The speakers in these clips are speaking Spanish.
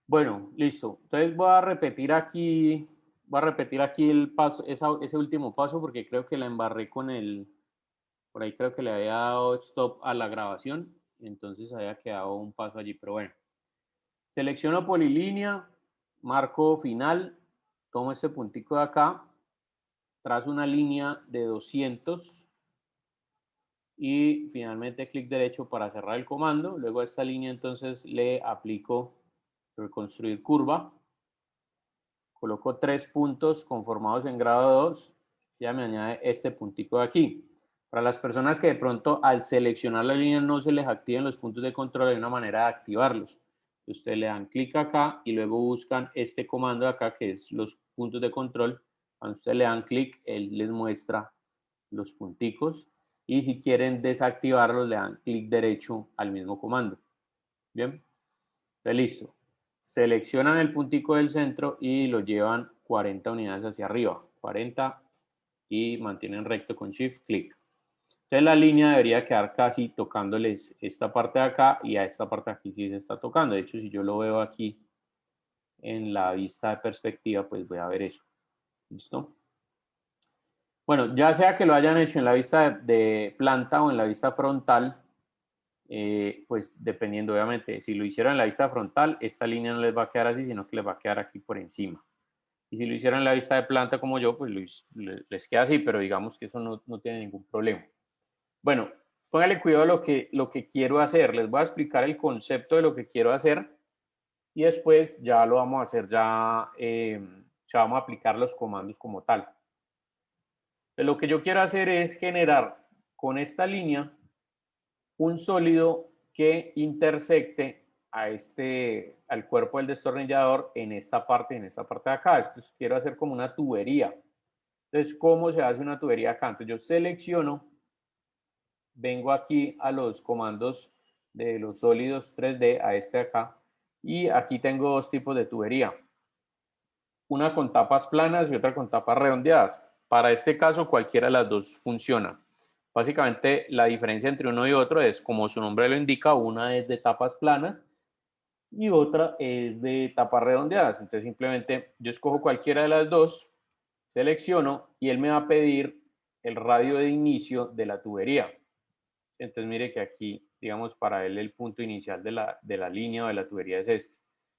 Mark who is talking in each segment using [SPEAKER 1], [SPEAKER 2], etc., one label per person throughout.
[SPEAKER 1] Bueno, listo. Entonces voy a repetir aquí el paso, ese último paso porque creo que la embarré por ahí creo que le había dado stop a la grabación, entonces había quedado un paso allí, pero bueno. Selecciono polilínea, marco final, tomo este puntico de acá, trazo una línea de 200 y finalmente clic derecho para cerrar el comando. Luego a esta línea entonces le aplico reconstruir curva. Coloco 3 puntos conformados en grado 2. Ya me añade este puntico de aquí. Para las personas que de pronto al seleccionar la línea no se les activen los puntos de control, hay una manera de activarlos. Ustedes le dan clic acá y luego buscan este comando de acá que es los puntos de control. Cuando ustedes le dan clic, él les muestra los punticos. Y si quieren desactivarlos, le dan clic derecho al mismo comando. Bien, pues listo. Seleccionan el puntico del centro y lo llevan 40 unidades hacia arriba. 40 y mantienen recto con Shift, clic. Entonces la línea debería quedar casi tocándoles esta parte de acá y a esta parte de aquí sí se está tocando. De hecho, si yo lo veo aquí en la vista de perspectiva, pues voy a ver eso. ¿Listo? Bueno, ya sea que lo hayan hecho en la vista de planta o en la vista frontal, pues dependiendo obviamente, si lo hicieron en la vista frontal, esta línea no les va a quedar así, sino que les va a quedar aquí por encima. Y si lo hicieron en la vista de planta como yo, pues les queda así, pero digamos que eso no tiene ningún problema. Bueno, póngale cuidado a lo que quiero hacer. Les voy a explicar el concepto de lo que quiero hacer y después ya lo vamos a hacer, ya vamos a aplicar los comandos como tal. Pero lo que yo quiero hacer es generar con esta línea un sólido que intersecte al cuerpo del destornillador en esta parte de acá. Esto quiero hacer como una tubería. Entonces, ¿cómo se hace una tubería acá? Entonces, yo selecciono, vengo aquí a los comandos de los sólidos 3D, a este de acá, y aquí tengo dos tipos de tubería. Una con tapas planas y otra con tapas redondeadas. Para este caso, cualquiera de las dos funciona. Básicamente, la diferencia entre uno y otro es, como su nombre lo indica, una es de tapas planas y otra es de tapas redondeadas. Entonces, simplemente yo escojo cualquiera de las dos, selecciono y él me va a pedir el radio de inicio de la tubería. Entonces, mire que aquí, digamos, para él el punto inicial de la línea o de la tubería es este.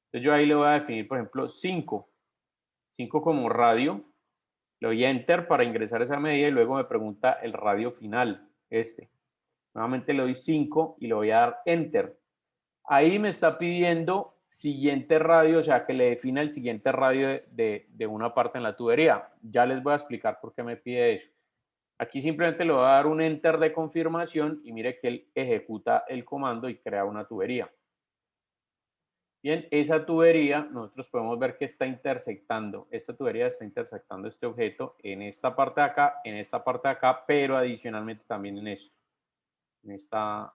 [SPEAKER 1] Entonces, yo ahí le voy a definir, por ejemplo, 5 como radio. Le doy a Enter para ingresar esa medida y luego me pregunta el radio final, este. Nuevamente le doy 5 y le voy a dar Enter. Ahí me está pidiendo siguiente radio, o sea, que le defina el siguiente radio de una parte en la tubería. Ya les voy a explicar por qué me pide eso. Aquí simplemente le voy a dar un Enter de confirmación y mire que él ejecuta el comando y crea una tubería. Bien, esa tubería, nosotros podemos ver que está intersectando, esta tubería está intersectando este objeto en esta parte de acá, en esta parte de acá, pero adicionalmente también en esto, en esta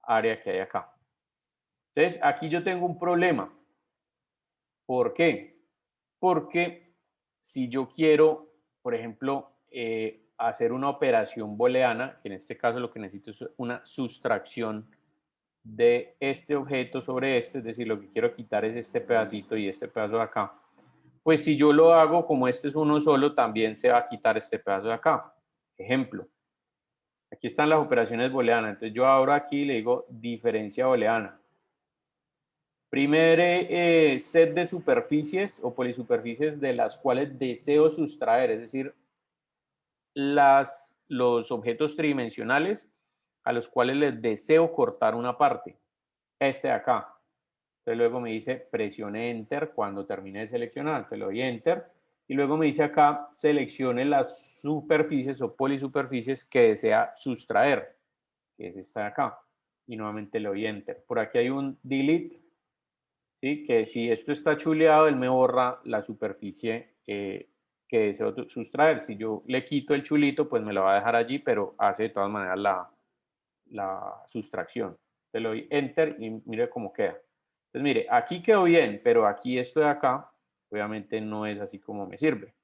[SPEAKER 1] área que hay acá. Entonces, aquí yo tengo un problema. ¿Por qué? Porque si yo quiero, por ejemplo, hacer una operación booleana, que en este caso lo que necesito es una sustracción de este objeto sobre este, es decir, lo que quiero quitar es este pedacito y este pedazo de acá. Pues si yo lo hago como este es uno solo, también se va a quitar este pedazo de acá. Ejemplo, aquí están las operaciones booleanas. Entonces yo abro aquí y le digo diferencia booleana. Primer set de superficies o polisuperficies de las cuales deseo sustraer, es decir, los objetos tridimensionales a los cuales les deseo cortar una parte. Este de acá. Entonces luego me dice presione Enter cuando termine de seleccionar. Entonces le doy Enter. Y luego me dice acá seleccione las superficies o polisuperficies que desea sustraer, que es esta de acá. Y nuevamente le doy Enter. Por aquí hay un Delete, ¿sí? Que si esto está chuleado, él me borra la superficie que deseo sustraer. Si yo le quito el chulito, pues me lo va a dejar allí, pero hace de todas maneras la sustracción. Le doy Enter y mire cómo queda. Entonces, mire, aquí quedó bien, pero aquí esto de acá, obviamente no es así como me sirve.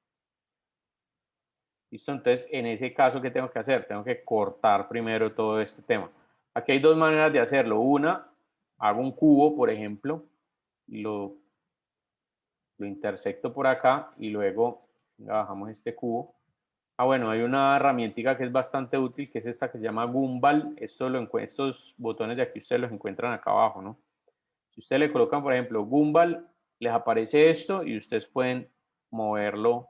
[SPEAKER 1] ¿Listo? Entonces, en ese caso, ¿qué tengo que hacer? Tengo que cortar primero todo este tema. Aquí hay dos maneras de hacerlo. Una, hago un cubo, por ejemplo, lo intersecto por acá y luego bajamos este cubo. Bueno, hay una herramientica que es bastante útil, que es esta que se llama Gumball. Estos botones de aquí ustedes los encuentran acá abajo, ¿no? Si ustedes le colocan, por ejemplo, Gumball, les aparece esto y ustedes pueden moverlo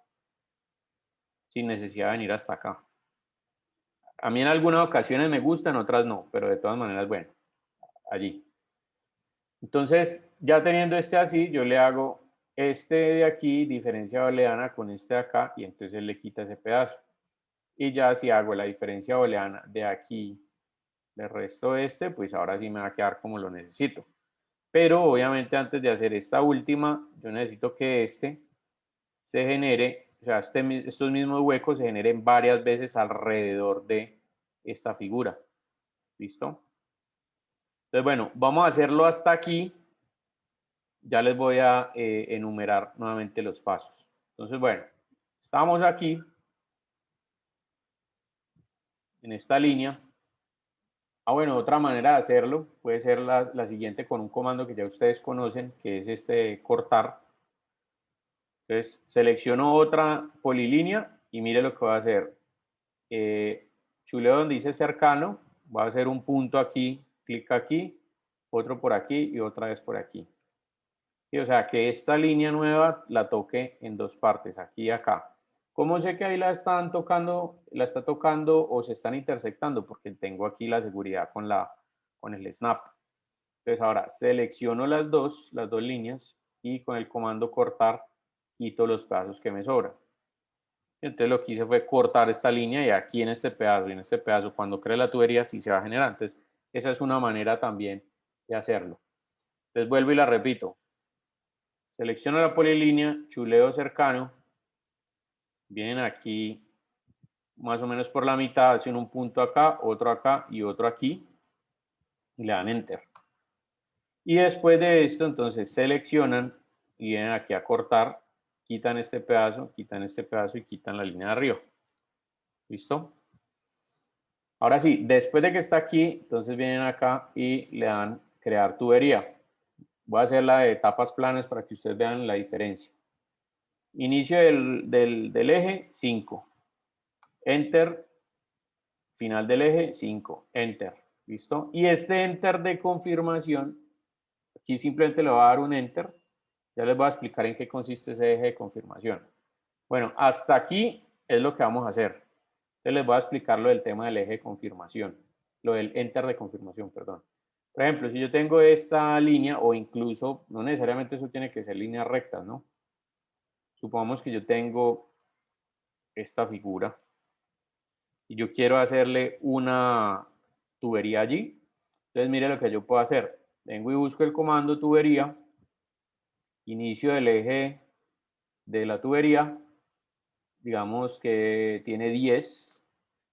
[SPEAKER 1] sin necesidad de venir hasta acá. A mí en algunas ocasiones me gusta, en otras no, pero de todas maneras, bueno, allí. Entonces, ya teniendo este así, yo le hago este de aquí, diferencia booleana con este de acá, y entonces él le quita ese pedazo. Y ya si hago la diferencia booleana de aquí, le resto este, pues ahora sí me va a quedar como lo necesito. Pero obviamente antes de hacer esta última, yo necesito que este se genere, o sea, estos mismos huecos se generen varias veces alrededor de esta figura. ¿Listo? Entonces, bueno, vamos a hacerlo hasta aquí. Ya les voy a enumerar nuevamente los pasos. Entonces, bueno, estamos aquí en esta línea. Bueno, otra manera de hacerlo puede ser la siguiente con un comando que ya ustedes conocen, que es este cortar. Entonces, selecciono otra polilínea y mire lo que voy a hacer. Chuleo donde dice cercano, voy a hacer un punto aquí, clic aquí, otro por aquí y otra vez por aquí. Sí, o sea, que esta línea nueva la toque en dos partes, aquí y acá. ¿Cómo sé que ahí la está tocando o se están intersectando? Porque tengo aquí la seguridad con el snap. Entonces ahora selecciono las dos líneas y con el comando cortar quito los pedazos que me sobran. Entonces lo que hice fue cortar esta línea y aquí en este pedazo, cuando cree la tubería sí se va a generar. Entonces esa es una manera también de hacerlo. Entonces vuelvo y la repito. Selecciono la polilínea, chuleo cercano, vienen aquí más o menos por la mitad, hacen un punto acá y otro aquí y le dan enter. Y después de esto, entonces seleccionan y vienen aquí a cortar, quitan este pedazo y quitan la línea de arriba. ¿Listo? Ahora sí, después de que está aquí, entonces vienen acá y le dan crear tubería. Voy a hacer la de tapas planas para que ustedes vean la diferencia. Inicio del eje, 5. Enter. Final del eje, 5. Enter. ¿Listo? Y este enter de confirmación, aquí simplemente le voy a dar un enter. Ya les voy a explicar en qué consiste ese eje de confirmación. Bueno, hasta aquí es lo que vamos a hacer. Entonces les voy a explicar lo del tema del eje de confirmación. Lo del enter de confirmación, perdón. Por ejemplo, si yo tengo esta línea, o incluso, no necesariamente eso tiene que ser líneas rectas, ¿no? Supongamos que yo tengo esta figura y yo quiero hacerle una tubería allí. Entonces mire lo que yo puedo hacer. Vengo y busco el comando tubería, inicio del eje de la tubería, digamos que tiene 10,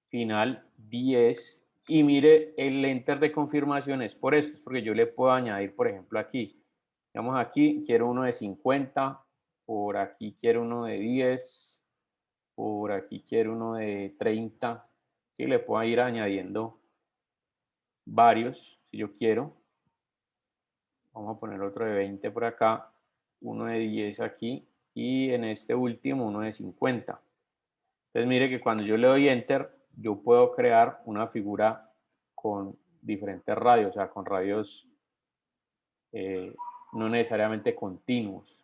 [SPEAKER 1] final 10, y mire el enter de confirmación es por esto, es porque yo le puedo añadir, por ejemplo, aquí, digamos aquí quiero uno de 50, por aquí quiero uno de 10, por aquí quiero uno de 30, y le puedo ir añadiendo varios, si yo quiero. Vamos a poner otro de 20 por acá, uno de 10 aquí y en este último uno de 50. Entonces mire que cuando yo le doy enter, yo puedo crear una figura con diferentes radios, o sea, con radios no necesariamente continuos.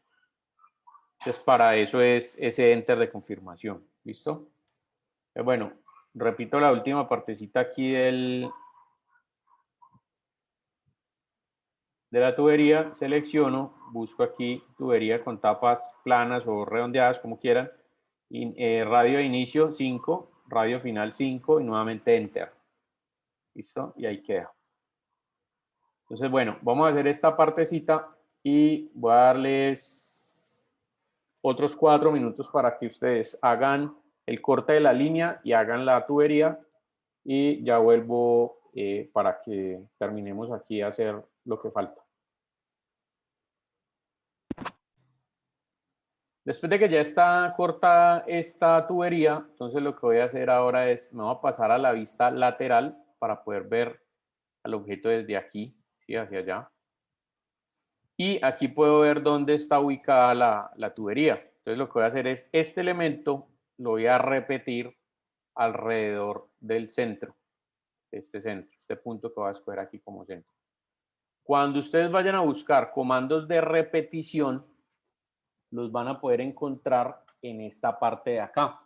[SPEAKER 1] Entonces para eso es ese enter de confirmación. ¿Listo? Bueno, repito la última partecita aquí de la tubería, selecciono, busco aquí tubería con tapas planas o redondeadas, como quieran, radio de inicio 5, radio final 5 y nuevamente enter. ¿Listo? Y ahí queda. Entonces, bueno, vamos a hacer esta partecita y voy a darles otros 4 minutos para que ustedes hagan el corte de la línea y hagan la tubería y ya vuelvo para que terminemos aquí a hacer lo que falta. Después de que ya está cortada esta tubería, entonces lo que voy a hacer ahora es, me voy a pasar a la vista lateral para poder ver al objeto desde aquí, ¿sí? Hacia allá. Y aquí puedo ver dónde está ubicada la tubería. Entonces lo que voy a hacer es este elemento lo voy a repetir alrededor del centro, este punto que voy a escoger aquí como centro. Cuando ustedes vayan a buscar comandos de repetición, los van a poder encontrar en esta parte de acá,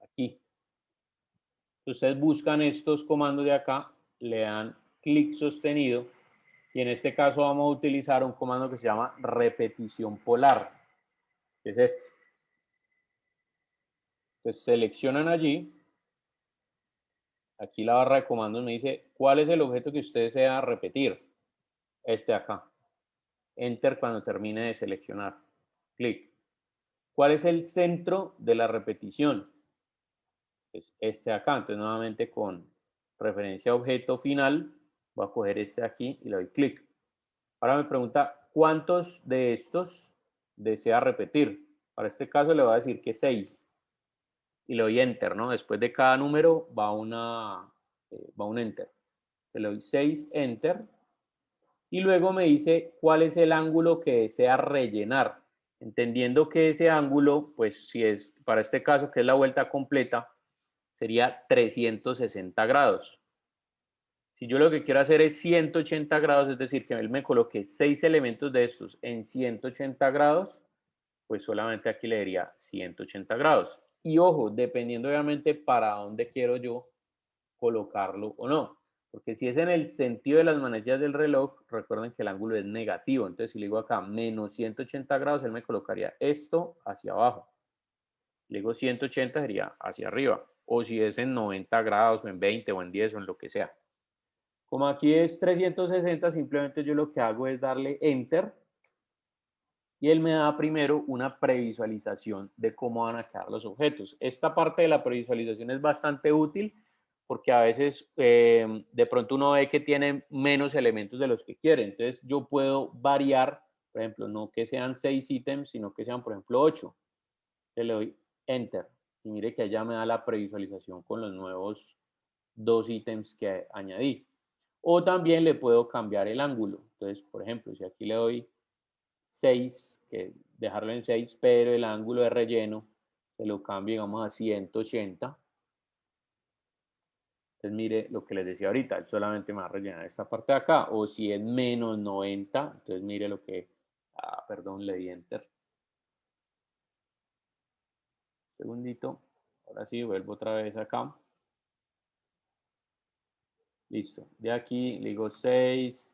[SPEAKER 1] aquí. Ustedes buscan estos comandos de acá, le dan clic sostenido y en este caso vamos a utilizar un comando que se llama repetición polar, que es este. Entonces seleccionan allí, aquí la barra de comandos me dice cuál es el objeto que usted desea repetir, este de acá. Enter cuando termine de seleccionar, clic. ¿Cuál es el centro de la repetición? Es este de acá, entonces nuevamente con referencia a objeto final, voy a coger este de aquí y le doy clic. Ahora me pregunta, ¿cuántos de estos desea repetir? Para este caso le voy a decir que 6 y le doy enter, ¿no? Después de cada número va un enter. Le doy 6, enter. Y luego me dice cuál es el ángulo que desea rellenar. Entendiendo que ese ángulo, pues si es para este caso que es la vuelta completa, sería 360 grados. Si yo lo que quiero hacer es 180 grados, es decir, que él me coloque 6 elementos de estos en 180 grados, pues solamente aquí le diría 180 grados. Y ojo, dependiendo obviamente para dónde quiero yo colocarlo o no. Porque si es en el sentido de las manecillas del reloj, recuerden que el ángulo es negativo. Entonces, si le digo acá menos 180 grados, él me colocaría esto hacia abajo. Le digo 180 sería hacia arriba. O si es en 90 grados, o en 20, o en 10, o en lo que sea. Como aquí es 360, simplemente yo lo que hago es darle Enter y él me da primero una previsualización de cómo van a quedar los objetos. Esta parte de la previsualización es bastante útil porque a veces de pronto uno ve que tiene menos elementos de los que quiere. Entonces yo puedo variar, por ejemplo, no que sean 6 ítems, sino que sean, por ejemplo, 8. Le doy Enter y mire que allá me da la previsualización con los nuevos 2 ítems que añadí. O también le puedo cambiar el ángulo. Entonces, por ejemplo, si aquí le doy 6, que dejarlo en 6, pero el ángulo de relleno se lo cambio, digamos, a 180. Entonces, mire lo que les decía ahorita, él solamente me va a rellenar esta parte de acá. O si es menos 90, entonces mire lo que, perdón, le di Enter. Un segundito. Ahora sí, vuelvo otra vez acá. Listo. De aquí le digo 6.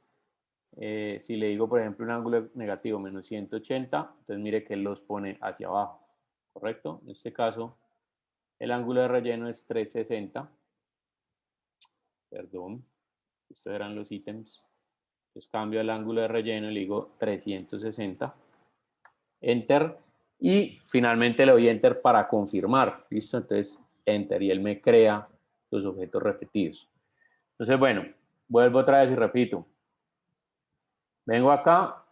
[SPEAKER 1] Si le digo, por ejemplo, un ángulo negativo menos 180, entonces mire que él los pone hacia abajo, ¿correcto? En este caso, el ángulo de relleno es 360. Perdón, estos eran los ítems. Entonces cambio el ángulo de relleno y le digo 360. Enter. Y finalmente le doy Enter para confirmar. ¿Listo? Entonces, Enter y él me crea los objetos repetidos. Entonces, bueno, vuelvo otra vez y repito. Vengo acá,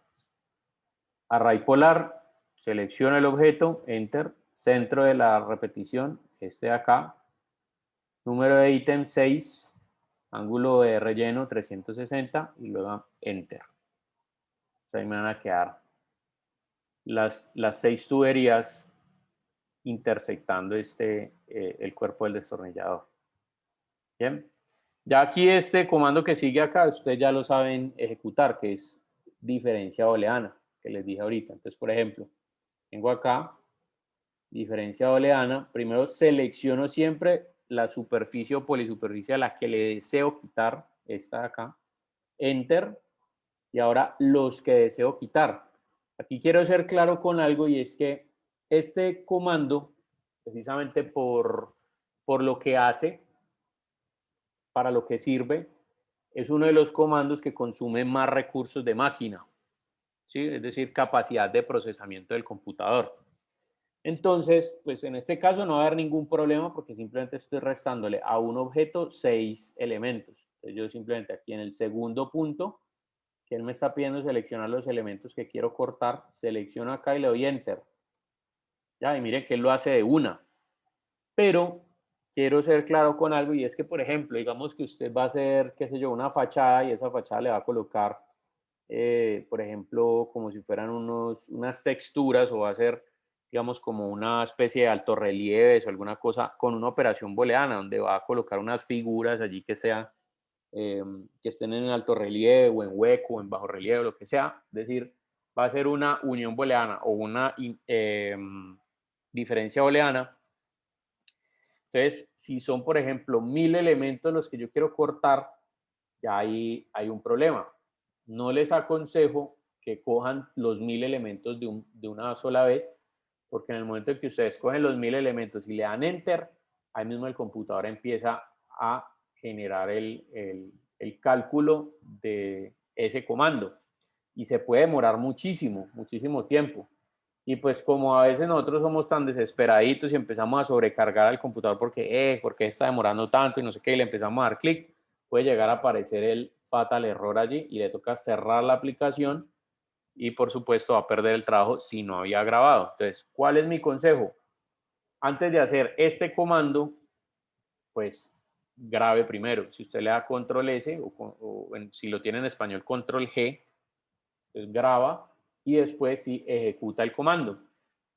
[SPEAKER 1] array polar, selecciono el objeto, Enter, centro de la repetición, este de acá, número de ítem 6, ángulo de relleno 360 y luego Enter. Entonces ahí me van a quedar las 6 tuberías intersectando el cuerpo del destornillador. Bien. Ya aquí este comando que sigue acá, ustedes ya lo saben ejecutar, que es diferencia booleana, que les dije ahorita. Entonces, por ejemplo, tengo acá diferencia booleana. Primero selecciono siempre la superficie o polisuperficie a la que le deseo quitar, esta de acá. Enter. Y ahora los que deseo quitar. Aquí quiero ser claro con algo y es que este comando, precisamente por lo que hace, para lo que sirve, es uno de los comandos que consume más recursos de máquina, ¿sí? Es decir, capacidad de procesamiento del computador. Entonces, pues en este caso no va a haber ningún problema porque simplemente estoy restándole a un objeto 6 elementos. Entonces yo simplemente aquí en el segundo punto, que él me está pidiendo seleccionar los elementos que quiero cortar, selecciono acá y le doy Enter. Ya, y miren que él lo hace de una. Pero quiero ser claro con algo y es que, por ejemplo, digamos que usted va a hacer, qué sé yo, una fachada y esa fachada le va a colocar por ejemplo, como si fueran unas texturas o va a ser, digamos, como una especie de alto relieves o alguna cosa con una operación booleana, donde va a colocar unas figuras allí que sean, que estén en alto relieve o en hueco o en bajo relieve, lo que sea. Es decir, va a ser una unión booleana o una diferencia booleana. Entonces, si son, por ejemplo, 1000 elementos los que yo quiero cortar, ya ahí hay un problema. No les aconsejo que cojan los 1000 elementos de una sola vez, porque en el momento en que ustedes cogen los 1000 elementos y le dan enter, ahí mismo el computador empieza a generar el cálculo de ese comando y se puede demorar muchísimo, muchísimo tiempo. Y pues como a veces nosotros somos tan desesperaditos y empezamos a sobrecargar al computador ¿por qué está demorando tanto? Y no sé qué, y le empezamos a dar clic, puede llegar a aparecer el fatal error allí y le toca cerrar la aplicación y por supuesto va a perder el trabajo si no había grabado. Entonces, ¿cuál es mi consejo? Antes de hacer este comando, pues grabe primero. Si usted le da control S si lo tiene en español control G, pues graba y después sí ejecuta el comando.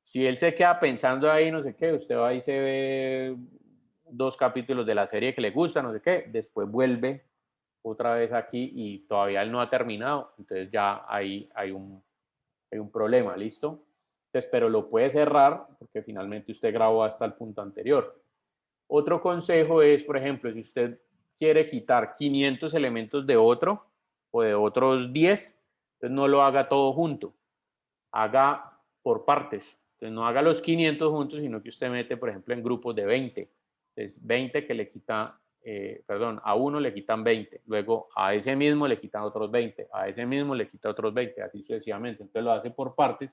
[SPEAKER 1] Si él se queda pensando ahí, no sé qué, usted va y se ve 2 capítulos de la serie que le gusta, no sé qué, después vuelve otra vez aquí y todavía él no ha terminado, entonces ya ahí hay un problema, ¿listo? Entonces, pero lo puede cerrar porque finalmente usted grabó hasta el punto anterior. Otro consejo es, por ejemplo, si usted quiere quitar 500 elementos de otro o de otros 10, entonces no lo haga todo junto, haga por partes. Entonces no haga los 500 juntos, sino que usted mete, por ejemplo, en grupos de 20. Entonces 20 que le quita, a uno le quitan 20, luego a ese mismo le quitan otros 20, a ese mismo le quita otros 20, así sucesivamente. Entonces lo hace por partes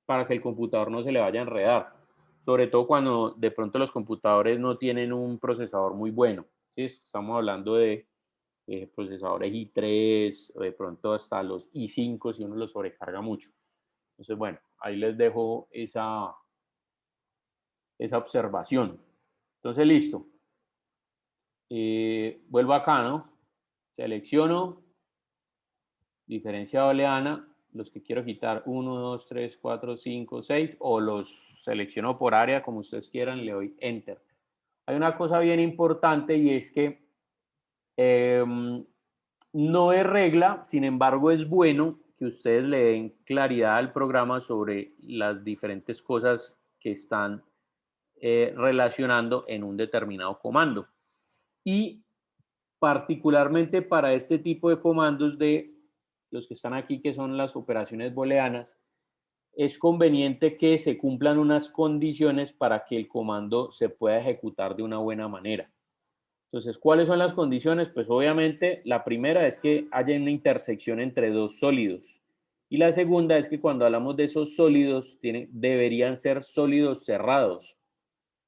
[SPEAKER 1] para que el computador no se le vaya a enredar, sobre todo cuando de pronto los computadores no tienen un procesador muy bueno. ¿Sí? Estamos hablando de procesadores i3 o de pronto hasta los i5 si uno los sobrecarga mucho. Entonces, bueno, ahí les dejo esa observación. Entonces, listo. Vuelvo acá, ¿no? Selecciono diferencia booleana, los que quiero quitar, 1, 2, 3, 4, 5, 6, o los selecciono por área, como ustedes quieran, le doy Enter. Hay una cosa bien importante y es que no es regla, sin embargo es bueno que ustedes le den claridad al programa sobre las diferentes cosas que están relacionando en un determinado comando. Y particularmente para este tipo de comandos de los que están aquí, que son las operaciones booleanas, es conveniente que se cumplan unas condiciones para que el comando se pueda ejecutar de una buena manera. Entonces, ¿cuáles son las condiciones? Pues obviamente la primera es que haya una intersección entre dos sólidos. Y la segunda es que cuando hablamos de esos sólidos, deberían ser sólidos cerrados.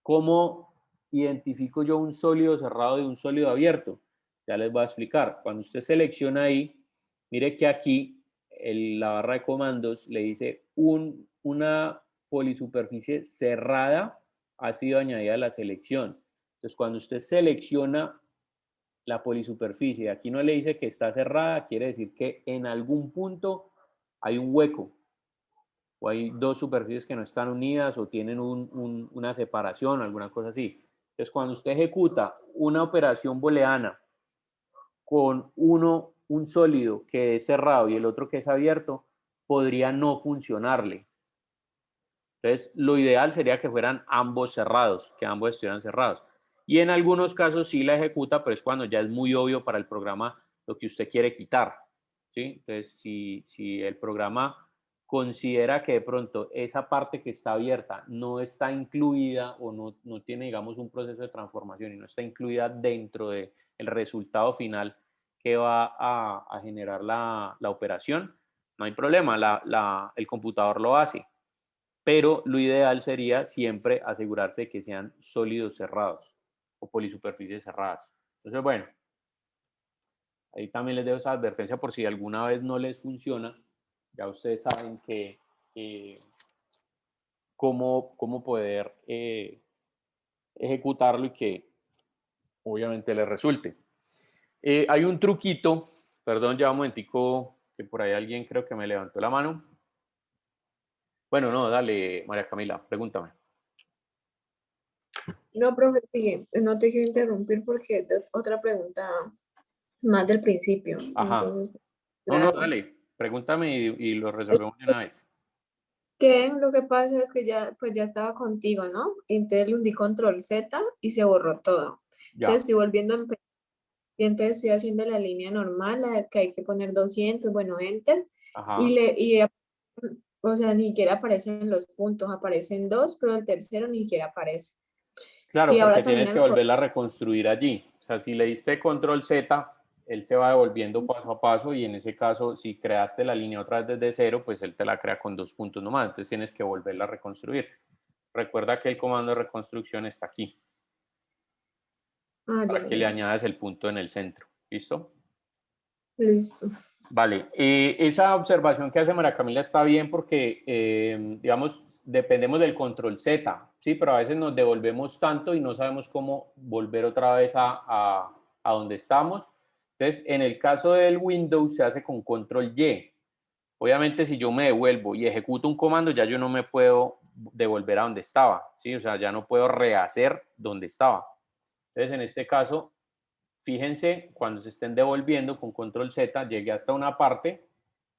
[SPEAKER 1] ¿Cómo identifico yo un sólido cerrado de un sólido abierto? Ya les voy a explicar. Cuando usted selecciona ahí, mire que aquí la barra de comandos le dice una polisuperficie cerrada ha sido añadida a la selección. Entonces, cuando usted selecciona la polisuperficie, aquí no le dice que está cerrada, quiere decir que en algún punto hay un hueco o hay dos superficies que no están unidas o tienen una separación, alguna cosa así. Entonces, cuando usted ejecuta una operación booleana con un sólido que es cerrado y el otro que es abierto, podría no funcionarle. Entonces, lo ideal sería que fueran ambos cerrados, que ambos estuvieran cerrados. Y en algunos casos sí la ejecuta, pero es cuando ya es muy obvio para el programa lo que usted quiere quitar. ¿Sí? Entonces, si el programa considera que de pronto esa parte que está abierta no está incluida o no tiene, digamos, un proceso de transformación y no está incluida dentro del resultado final que va a generar la operación, no hay problema, el computador lo hace, pero lo ideal sería siempre asegurarse de que sean sólidos cerrados o polisuperficies cerradas. Entonces, bueno, ahí también les dejo esa advertencia por si alguna vez no les funciona, ya ustedes saben que cómo poder ejecutarlo y que obviamente les resulte. Hay un truquito, perdón, ya un momentico, que por ahí alguien creo que me levantó la mano. Bueno, no, dale, María Camila, pregúntame.
[SPEAKER 2] No, profe, sigue. No te quiero interrumpir porque es otra pregunta más del principio.
[SPEAKER 1] Ajá.
[SPEAKER 2] Entonces,
[SPEAKER 1] No, no,
[SPEAKER 2] claro.
[SPEAKER 1] dale, pregúntame y lo resolvemos de una vez.
[SPEAKER 2] Que lo que pasa es que ya, pues ya estaba contigo, ¿no? Entonces le hundí control Z y se borró todo. Entonces
[SPEAKER 1] Ya.
[SPEAKER 2] estoy volviendo a empezar. Y entonces estoy haciendo la línea normal, la que hay que poner 200, bueno, enter.
[SPEAKER 1] Ajá.
[SPEAKER 2] O sea, ni siquiera aparecen los puntos, aparecen dos, pero el tercero ni siquiera aparece.
[SPEAKER 1] Claro,
[SPEAKER 2] Y
[SPEAKER 1] porque
[SPEAKER 2] ahora también
[SPEAKER 1] tienes que
[SPEAKER 2] al
[SPEAKER 1] volverla a reconstruir allí. O sea, si le diste control Z, él se va devolviendo paso a paso y en ese caso, si creaste la línea otra vez desde cero, pues él te la crea con 2 puntos nomás. Entonces tienes que volverla a reconstruir. Recuerda que el comando de reconstrucción está aquí,
[SPEAKER 2] Ah, ya,
[SPEAKER 1] para que
[SPEAKER 2] ya,
[SPEAKER 1] le
[SPEAKER 2] ya.
[SPEAKER 1] añadas el punto en el centro. ¿Listo?
[SPEAKER 2] Listo.
[SPEAKER 1] Vale, esa observación que hace María Camila está bien porque, digamos, dependemos del control Z, ¿sí? Pero a veces nos devolvemos tanto y no sabemos cómo volver otra vez a donde estamos. Entonces, en el caso del Windows se hace con control Y. Obviamente, si yo me devuelvo y ejecuto un comando, ya yo no me puedo devolver a donde estaba, ¿sí? O sea, ya no puedo rehacer donde estaba. Entonces, en este caso, fíjense, cuando se estén devolviendo con control Z, llegué hasta una parte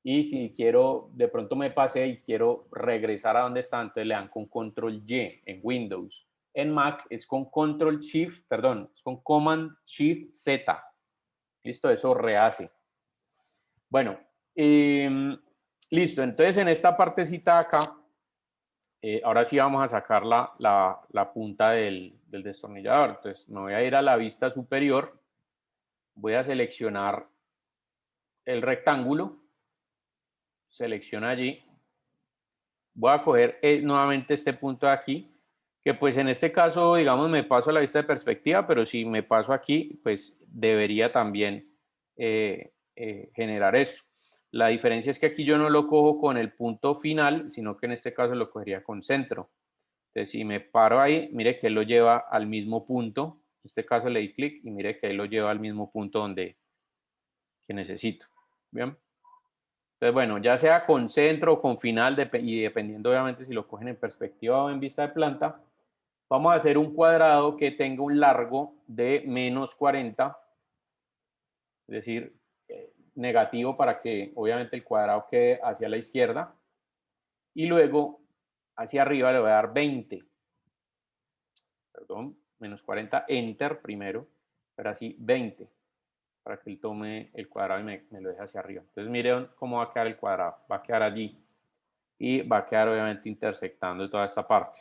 [SPEAKER 1] y si quiero, de pronto me pasé y quiero regresar a donde está, entonces le dan con control Y en Windows. En Mac es con control Shift, perdón, es con Command Shift Z. Listo, eso rehace. Bueno, listo, entonces en esta partecita acá, ahora sí vamos a sacar la punta del destornillador. Entonces me voy a ir a la vista superior, voy a seleccionar el rectángulo, selecciona allí, voy a coger nuevamente este punto de aquí, que pues en este caso, digamos, me paso a la vista de perspectiva, pero si me paso aquí, pues debería también generar esto. La diferencia es que aquí yo no lo cojo con el punto final, sino que en este caso lo cogería con centro. Entonces, si me paro ahí, mire que él lo lleva al mismo punto. En este caso le di clic y mire que él lo lleva al mismo punto donde que necesito. Bien. Entonces, bueno, ya sea con centro o con final, y dependiendo obviamente si lo cogen en perspectiva o en vista de planta, vamos a hacer un cuadrado que tenga un largo de menos 40, es decir, negativo para que obviamente el cuadrado quede hacia la izquierda, y luego hacia arriba le voy a dar 20, perdón, menos 40, enter primero, pero así 20, para que él tome el cuadrado y me lo deje hacia arriba. Entonces miren cómo va a quedar el cuadrado, va a quedar allí y va a quedar obviamente intersectando toda esta parte.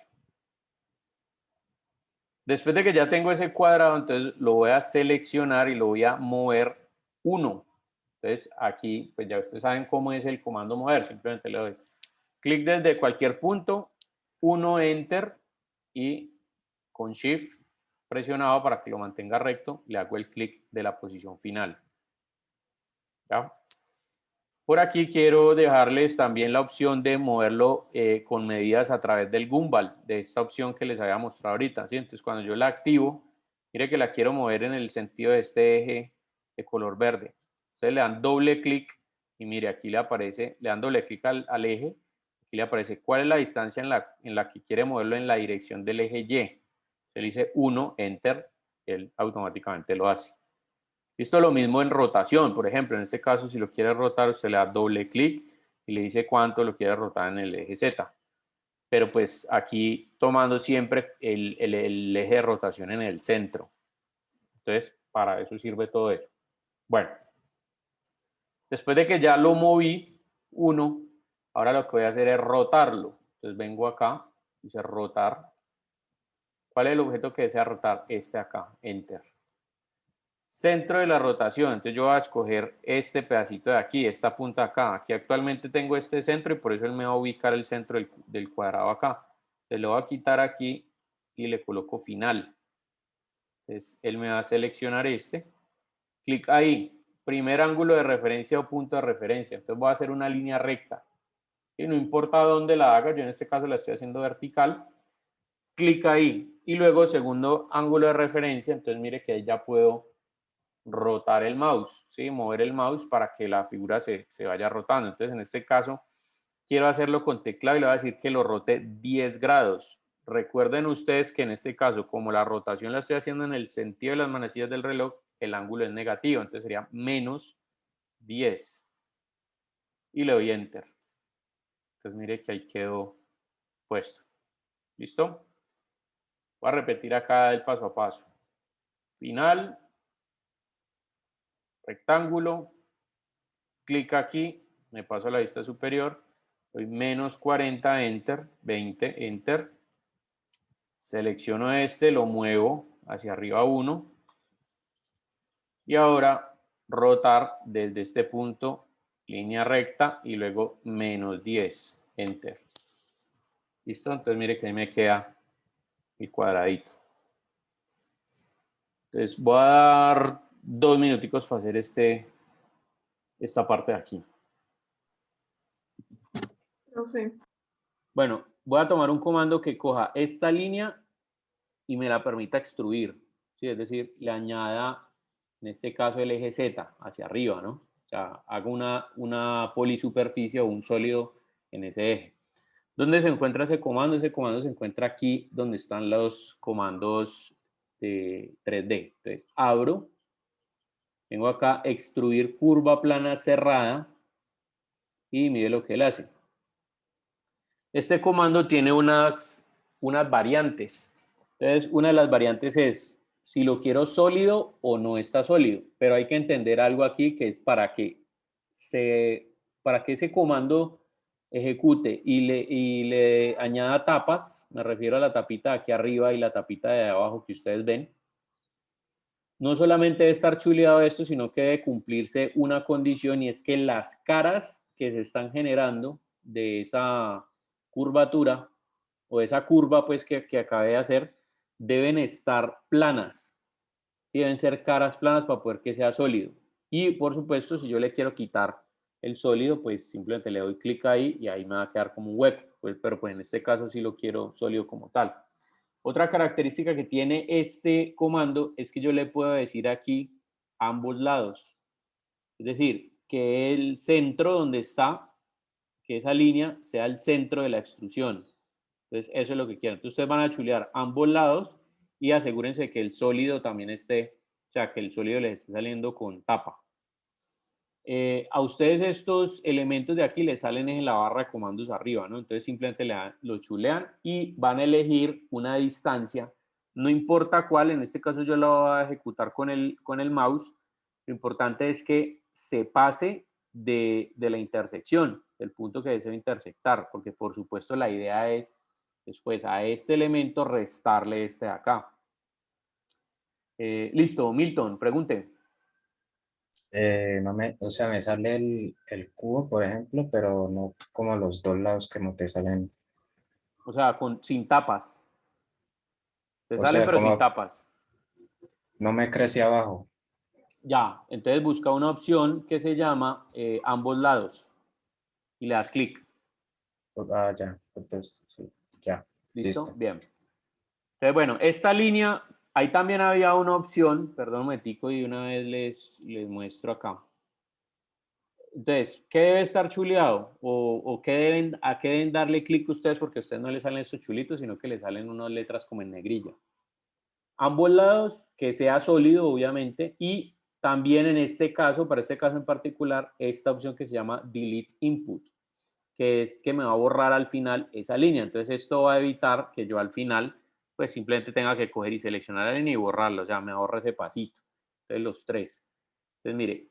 [SPEAKER 1] Después de que ya tengo ese cuadrado, entonces lo voy a seleccionar y lo voy a mover 1. Entonces aquí, pues ya ustedes saben cómo es el comando mover, simplemente le doy clic desde cualquier punto, 1, enter, y con shift presionado para que lo mantenga recto, le hago el clic de la posición final. ¿Ya? Por aquí quiero dejarles también la opción de moverlo con medidas a través del gimbal, de esta opción que les había mostrado ahorita, ¿sí? Entonces cuando yo la activo, mire que la quiero mover en el sentido de este eje de color verde. Ustedes le dan doble clic y mire, aquí le aparece, le dan doble clic al eje, aquí le aparece cuál es la distancia en la que quiere moverlo en la dirección del eje Y. Se le dice 1, enter, él automáticamente lo hace. Listo, lo mismo en rotación, por ejemplo, en este caso, si lo quiere rotar, usted le da doble clic y le dice cuánto lo quiere rotar en el eje Z. Pero pues aquí tomando siempre el eje de rotación en el centro. Entonces, para eso sirve todo eso. Bueno, después de que ya lo moví, ahora lo que voy a hacer es rotarlo. Entonces vengo acá, dice rotar. ¿Cuál es el objeto que desea rotar? Este acá, enter. Centro de la rotación, entonces yo voy a escoger este pedacito de aquí, esta punta acá. Aquí actualmente tengo este centro y por eso él me va a ubicar el centro del cuadrado acá. Se lo voy a quitar aquí y le coloco final. Entonces él me va a seleccionar este. Clic ahí, primer ángulo de referencia o punto de referencia. Entonces voy a hacer una línea recta. Y no importa dónde la haga, yo en este caso la estoy haciendo vertical. Clic ahí y luego segundo ángulo de referencia. Entonces mire que ahí ya puedo rotar el mouse, ¿sí? Mover el mouse para que la figura se vaya rotando. Entonces, en este caso, quiero hacerlo con teclado y le voy a decir que lo rote 10 grados. Recuerden ustedes que en este caso, como la rotación la estoy haciendo en el sentido de las manecillas del reloj, el ángulo es negativo, entonces sería menos 10. Y le doy Enter. Entonces mire que ahí quedó puesto. ¿Listo? Voy a repetir acá el paso a paso. Final, rectángulo, clic aquí, me paso a la vista superior, doy menos 40, Enter, 20, Enter. Selecciono este, lo muevo hacia arriba 1. Y ahora rotar desde este punto, línea recta y luego menos 10, Enter. ¿Listo? Entonces mire que ahí me queda mi cuadradito. Entonces voy a dar 2 minuticos para hacer esta parte de aquí.
[SPEAKER 2] Profe.
[SPEAKER 1] Bueno, voy a tomar un comando que coja esta línea y me la permita extruir. ¿Sí? Es decir, le añada, en este caso, el eje Z hacia arriba, ¿no? O sea, hago una polisuperficie o un sólido en ese eje. ¿Dónde se encuentra ese comando? Ese comando se encuentra aquí donde están los comandos de 3D. Entonces, abro, tengo acá extruir curva plana cerrada y mire lo que él hace. Este comando tiene unas variantes. Entonces, una de las variantes es si lo quiero sólido o no está sólido, pero hay que entender algo aquí que es para que ese comando ejecute y le añada tapas, me refiero a la tapita de aquí arriba y la tapita de abajo que ustedes ven. No solamente debe estar chuleado esto, sino que debe cumplirse una condición y es que las caras que se están generando de esa curvatura o esa curva pues que acabé de hacer deben estar planas. ¿Sí? Deben ser caras planas para poder que sea sólido. Y por supuesto, si yo le quiero quitar el sólido, pues simplemente le doy clic ahí y ahí me va a quedar como un hueco. Pues, pero pues en este caso sí lo quiero sólido como tal. Otra característica que tiene este comando es que yo le puedo decir aquí ambos lados. Es decir, que el centro donde está, que esa línea sea el centro de la extrusión. Entonces, eso es lo que quiero. Entonces, ustedes van a chulear ambos lados y asegúrense que el sólido también esté, o sea, que el sólido les esté saliendo con tapa. A ustedes estos elementos de aquí les salen en la barra de comandos arriba, ¿no? Entonces simplemente lo chulean y van a elegir una distancia, no importa cuál, en este caso yo lo voy a ejecutar con el mouse, lo importante es que se pase de la intersección, del punto que deseo intersectar, porque por supuesto la idea es después a este elemento restarle este de acá. Listo, Milton, pregunte.
[SPEAKER 3] No me, o sea, me sale el cubo, por ejemplo, pero no como los dos lados que no te salen.
[SPEAKER 1] O sea, sin tapas. Te
[SPEAKER 3] O
[SPEAKER 1] salen
[SPEAKER 3] sea,
[SPEAKER 1] pero sin
[SPEAKER 3] como
[SPEAKER 1] tapas.
[SPEAKER 3] no me crece abajo.
[SPEAKER 1] Ya, entonces busca una opción que se llama ambos lados y le das clic.
[SPEAKER 3] Ah, ya, entonces, sí, ya,
[SPEAKER 1] ¿Listo?
[SPEAKER 3] listo.
[SPEAKER 1] Bien. Entonces, bueno, esta línea, ahí también había una opción, perdón un momentico y una vez les muestro acá. Entonces, ¿qué debe estar chuleado? ¿O a qué deben darle clic ustedes? Porque a ustedes no les salen estos chulitos, sino que les salen unas letras como en negrilla. Ambos lados, que sea sólido, obviamente, y también en este caso, para este caso en particular, esta opción que se llama Delete Input, que es que me va a borrar al final esa línea. Entonces esto va a evitar que yo al final pues simplemente tenga que coger y seleccionar la línea y borrarlo, o sea, me ahorra ese pasito. Entonces los tres. Entonces mire,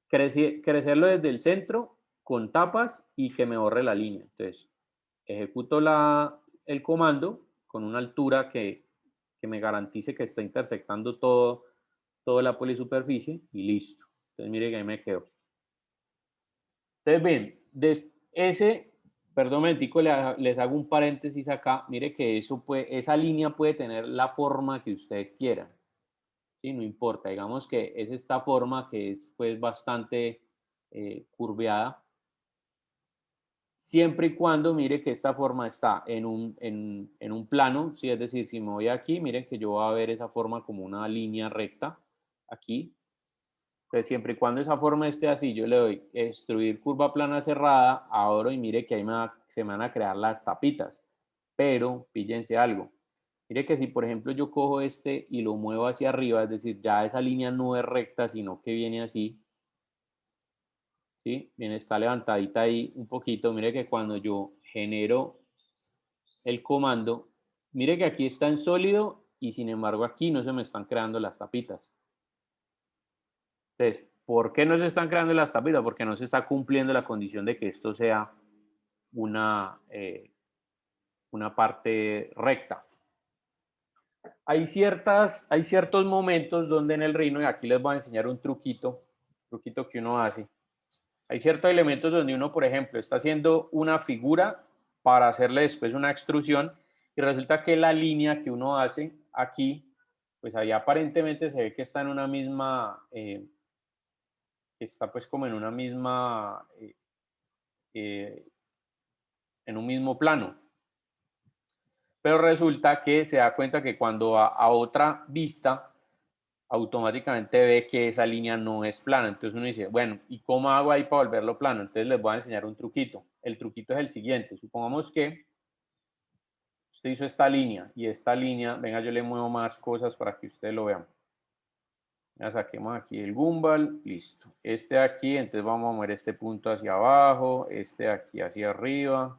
[SPEAKER 1] crecerlo desde el centro con tapas y que me borre la línea. Entonces ejecuto el comando con una altura que me garantice que está intersectando toda la polisuperficie y listo. Entonces mire que ahí me quedo. Entonces ven, perdón, un momentico, les hago un paréntesis acá. Mire que esa línea puede tener la forma que ustedes quieran. ¿Sí? No importa, digamos que es esta forma que es pues bastante curveada. Siempre y cuando mire que esta forma está en un plano, ¿sí? Es decir, si me voy aquí, miren que yo voy a ver esa forma como una línea recta aquí. Entonces, siempre y cuando esa forma esté así, yo le doy extruir curva plana cerrada, abro y mire que ahí se me van a crear las tapitas. Pero, píllense algo. Mire que si, por ejemplo, yo cojo este y lo muevo hacia arriba, es decir, ya esa línea no es recta, sino que viene así, ¿sí? Viene, está levantadita ahí un poquito. Mire que cuando yo genero el comando, mire que aquí está en sólido y sin embargo aquí no se me están creando las tapitas. Entonces, ¿por qué no se están creando las tapitas? Porque no se está cumpliendo la condición de que esto sea una parte recta. Hay ciertos momentos donde en el Rhino, y aquí les voy a enseñar un truquito que uno hace. Hay ciertos elementos donde uno, por ejemplo, está haciendo una figura para hacerle después una extrusión y resulta que la línea que uno hace aquí, pues ahí aparentemente se ve que está en una misma, que está pues como en una misma, en un mismo plano. Pero resulta que se da cuenta que cuando va a otra vista, automáticamente ve que esa línea no es plana. Entonces uno dice, bueno, ¿y cómo hago ahí para volverlo plano? Entonces les voy a enseñar un truquito. El truquito es el siguiente. Supongamos que usted hizo esta línea y esta línea, venga, yo le muevo más cosas para que ustedes lo vean. Ya saquemos aquí el gumball, listo. Este aquí, entonces vamos a mover este punto hacia abajo, este aquí hacia arriba,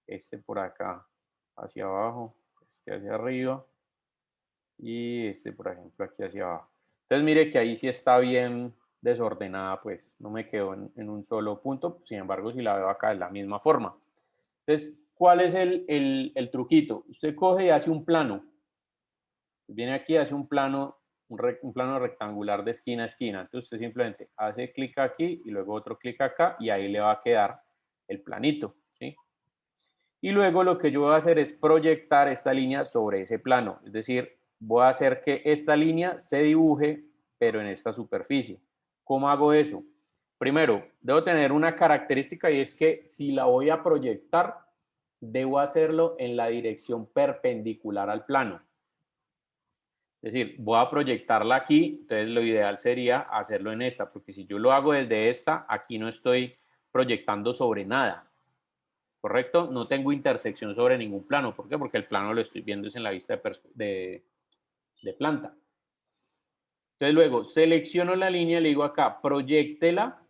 [SPEAKER 1] este por acá hacia abajo, este hacia arriba y este, por ejemplo, aquí hacia abajo. Entonces mire que ahí sí está bien desordenada, pues no me quedo en un solo punto. Sin embargo, si la veo acá, es la misma forma. Entonces, ¿cuál es el truquito? Usted coge y hace un plano. Viene aquí, hace un plano, un plano rectangular de esquina a esquina. Entonces usted simplemente hace clic aquí y luego otro clic acá y ahí le va a quedar el planito, ¿sí? Y luego lo que yo voy a hacer es proyectar esta línea sobre ese plano. Es decir, voy a hacer que esta línea se dibuje, pero en esta superficie. ¿Cómo hago eso? Primero, debo tener una característica y es que si la voy a proyectar, debo hacerlo en la dirección perpendicular al plano. Es decir, voy a proyectarla aquí, entonces lo ideal sería hacerlo en esta, porque si yo lo hago desde esta, aquí no estoy proyectando sobre nada. ¿Correcto? No tengo intersección sobre ningún plano. ¿Por qué? Porque el plano lo estoy viendo es en la vista de planta. Entonces luego selecciono la línea, le digo acá, proyéctela,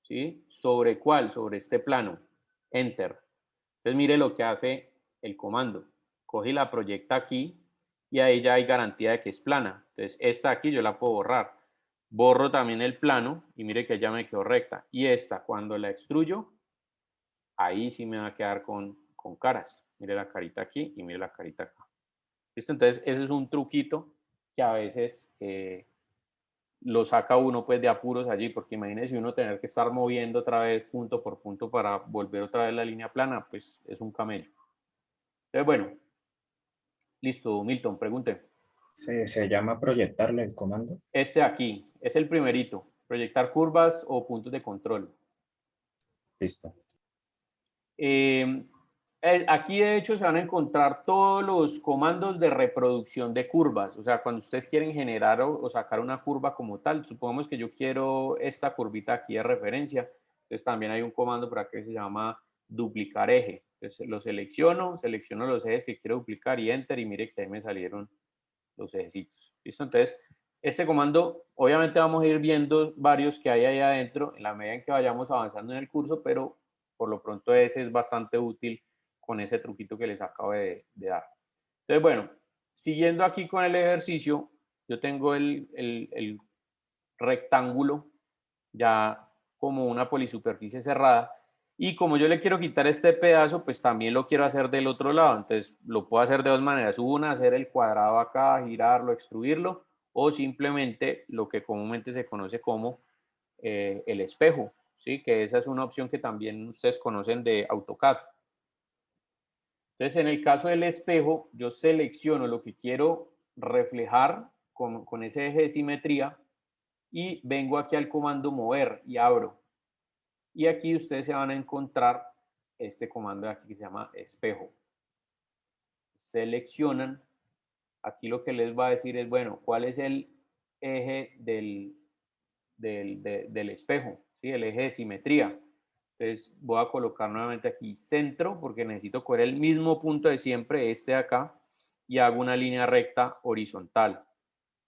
[SPEAKER 1] ¿sí? ¿Sobre cuál? Sobre este plano. Enter. Entonces mire lo que hace el comando. Coge y la proyecta aquí y ahí ya hay garantía de que es plana. Entonces esta aquí yo la puedo borrar. Borro también el plano y mire que ya me quedó recta. Y esta, cuando la extruyo, ahí sí me va a quedar con caras. Mire la carita aquí y mire la carita acá. ¿Listo? Entonces, ese es un truquito que a veces lo saca uno pues de apuros allí, porque imagínese uno tener que estar moviendo otra vez punto por punto para volver otra vez la línea plana, pues es un camello. Entonces, bueno, listo, Milton, pregunte.
[SPEAKER 3] Se llama proyectarle el comando.
[SPEAKER 1] Este aquí es el primerito, proyectar curvas o puntos de control.
[SPEAKER 3] Listo.
[SPEAKER 1] Aquí de hecho se van a encontrar todos los comandos de reproducción de curvas, o sea, cuando ustedes quieren generar o sacar una curva como tal, supongamos que yo quiero esta curvita aquí de referencia, entonces también hay un comando por aquí que se llama duplicar eje, entonces lo selecciono los ejes que quiero duplicar y enter y mire que ahí me salieron los ejecitos, ¿listo? Entonces, este comando, obviamente vamos a ir viendo varios que hay ahí adentro en la medida en que vayamos avanzando en el curso, pero por lo pronto ese es bastante útil con ese truquito que les acabo de dar. Entonces, bueno, siguiendo aquí con el ejercicio, yo tengo el rectángulo ya como una polisuperficie cerrada y como yo le quiero quitar este pedazo, pues también lo quiero hacer del otro lado. Entonces lo puedo hacer de dos maneras. Una, hacer el cuadrado acá, girarlo, extruirlo, o simplemente lo que comúnmente se conoce como el espejo, ¿sí? Que esa es una opción que también ustedes conocen de AutoCAD. Entonces, en el caso del espejo, yo selecciono lo que quiero reflejar con ese eje de simetría y vengo aquí al comando mover y abro. Y aquí ustedes se van a encontrar este comando de aquí que se llama espejo. Seleccionan. Aquí lo que les va a decir es, bueno, ¿cuál es el eje del espejo, ¿sí? El eje de simetría. Entonces voy a colocar nuevamente aquí centro porque necesito coger el mismo punto de siempre, este de acá, y hago una línea recta horizontal.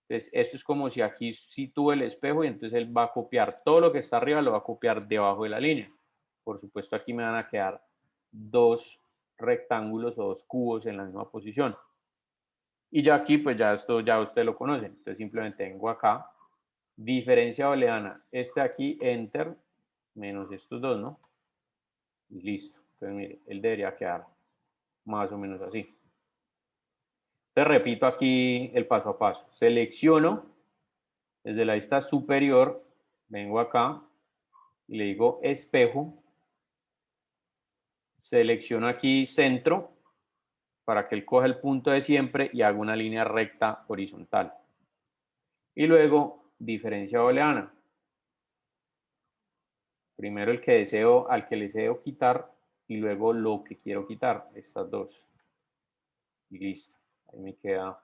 [SPEAKER 1] Entonces esto es como si aquí sitúo el espejo y entonces él va a copiar todo lo que está arriba, lo va a copiar debajo de la línea. Por supuesto aquí me van a quedar dos rectángulos o dos cubos en la misma posición. Y ya aquí pues ya esto ya usted lo conoce. Entonces simplemente vengo acá, diferencia booleana, este aquí, enter, menos estos dos, ¿no? Y listo. Entonces, mire, él debería quedar más o menos así. Entonces, repito aquí el paso a paso. Selecciono desde la vista superior, vengo acá y le digo espejo. Selecciono aquí centro para que él coja el punto de siempre y haga una línea recta horizontal. Y luego, diferencia booleana. Primero el que deseo, al que le deseo quitar y luego lo que quiero quitar, estas dos. Y listo. Ahí me queda,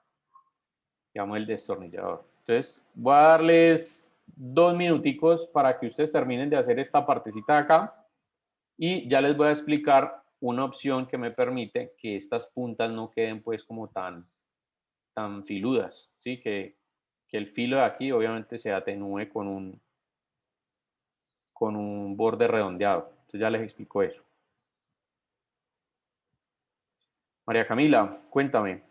[SPEAKER 1] digamos, el destornillador. Entonces, voy a darles 2 minuticos para que ustedes terminen de hacer esta partecita de acá y ya les voy a explicar una opción que me permite que estas puntas no queden pues como tan filudas, ¿sí? Que el filo de aquí obviamente se atenúe con un borde redondeado. Entonces ya les explico eso. María Camila, cuéntame.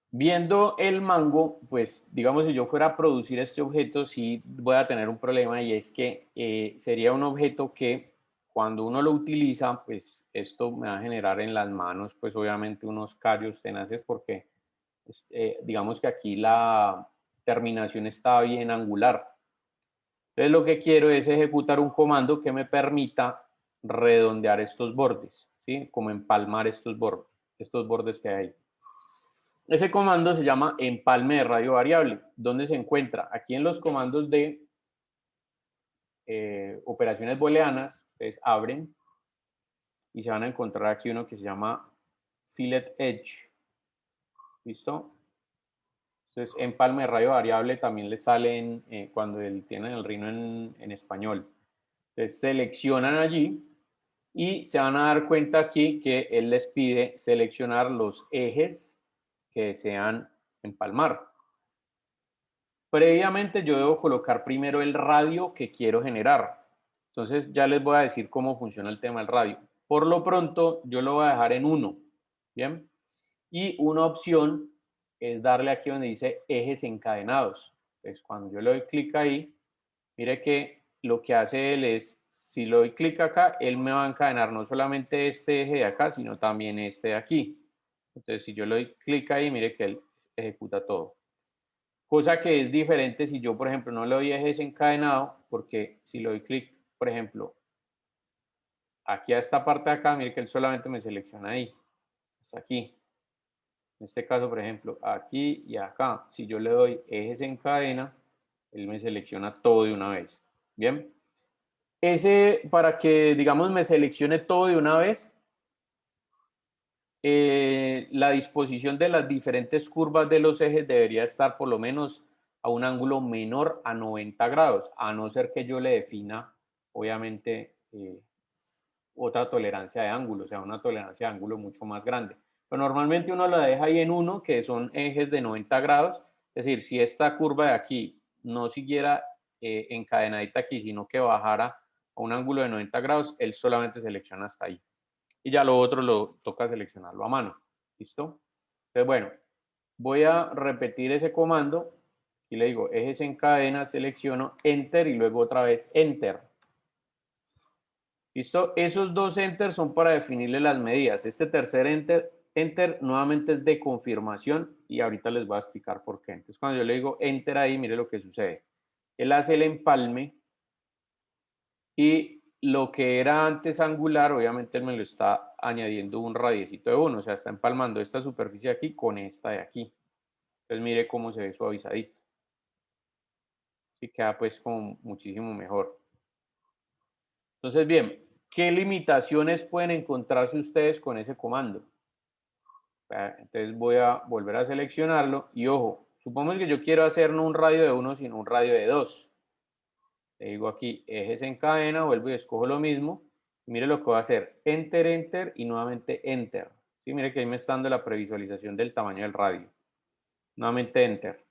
[SPEAKER 1] Viendo el mango, pues digamos si yo fuera a producir este objeto, sí voy a tener un problema y es que sería un objeto que cuando uno lo utiliza, pues esto me va a generar en las manos, pues obviamente unos callos tenaces porque digamos que aquí la terminación está bien angular. Entonces lo que quiero es ejecutar un comando que me permita redondear estos bordes, ¿sí? Como empalmar estos bordes que hay ahí. Ese comando se llama empalme de radio variable. ¿Dónde se encuentra? Aquí en los comandos de operaciones booleanas, ustedes abren y se van a encontrar aquí uno que se llama fillet edge. ¿Listo? Entonces, empalme de radio variable también le salen cuando tienen el Rhino en español. Entonces, seleccionan allí y se van a dar cuenta aquí que él les pide seleccionar los ejes que desean empalmar. Previamente yo debo colocar primero el radio que quiero generar. Entonces ya les voy a decir cómo funciona el tema del radio. Por lo pronto yo lo voy a dejar en 1. ¿Bien? Y una opción es darle aquí donde dice ejes encadenados. Entonces cuando yo le doy clic ahí, mire que lo que hace él es, si le doy clic acá, él me va a encadenar no solamente este eje de acá, sino también este de aquí. Entonces si yo le doy clic ahí, mire que él ejecuta todo. Cosa que es diferente si yo, por ejemplo, no le doy eje desencadenado, porque si le doy clic, por ejemplo, aquí a esta parte de acá, mire que él solamente me selecciona ahí, hasta aquí. En este caso, por ejemplo, aquí y acá. Si yo le doy eje desencadena, él me selecciona todo de una vez. Bien. Para que, digamos, me seleccione todo de una vez, la disposición de las diferentes curvas de los ejes debería estar por lo menos a un ángulo menor a 90 grados, a no ser que yo le defina, obviamente, otra tolerancia de ángulo, o sea, una tolerancia de ángulo mucho más grande. Pero normalmente uno la deja ahí en 1, que son ejes de 90 grados, es decir, si esta curva de aquí no siguiera encadenadita aquí, sino que bajara a un ángulo de 90 grados, él solamente selecciona hasta ahí. Y ya lo otro lo toca seleccionarlo a mano. ¿Listo? Entonces, bueno, voy a repetir ese comando y le digo ejes en cadena, selecciono enter y luego otra vez enter. ¿Listo? Esos dos enter son para definirle las medidas. Este tercer enter nuevamente es de confirmación y ahorita les voy a explicar por qué. Entonces, cuando yo le digo enter ahí, mire lo que sucede. Él hace el empalme y lo que era antes angular, obviamente él me lo está añadiendo un radiecito de 1, o sea, está empalmando esta superficie de aquí con esta de aquí. Entonces mire cómo se ve suavizadito. Y queda pues como muchísimo mejor. Entonces, bien, ¿qué limitaciones pueden encontrarse ustedes con ese comando? Entonces voy a volver a seleccionarlo y ojo, supongamos que yo quiero hacer no un radio de 1, sino un radio de 2. Le digo aquí ejes en cadena, vuelvo y escojo lo mismo. Mire lo que voy a hacer, Enter, Enter y nuevamente Enter. ¿Sí? Mire que ahí me está dando la previsualización del tamaño del radio. Nuevamente Enter.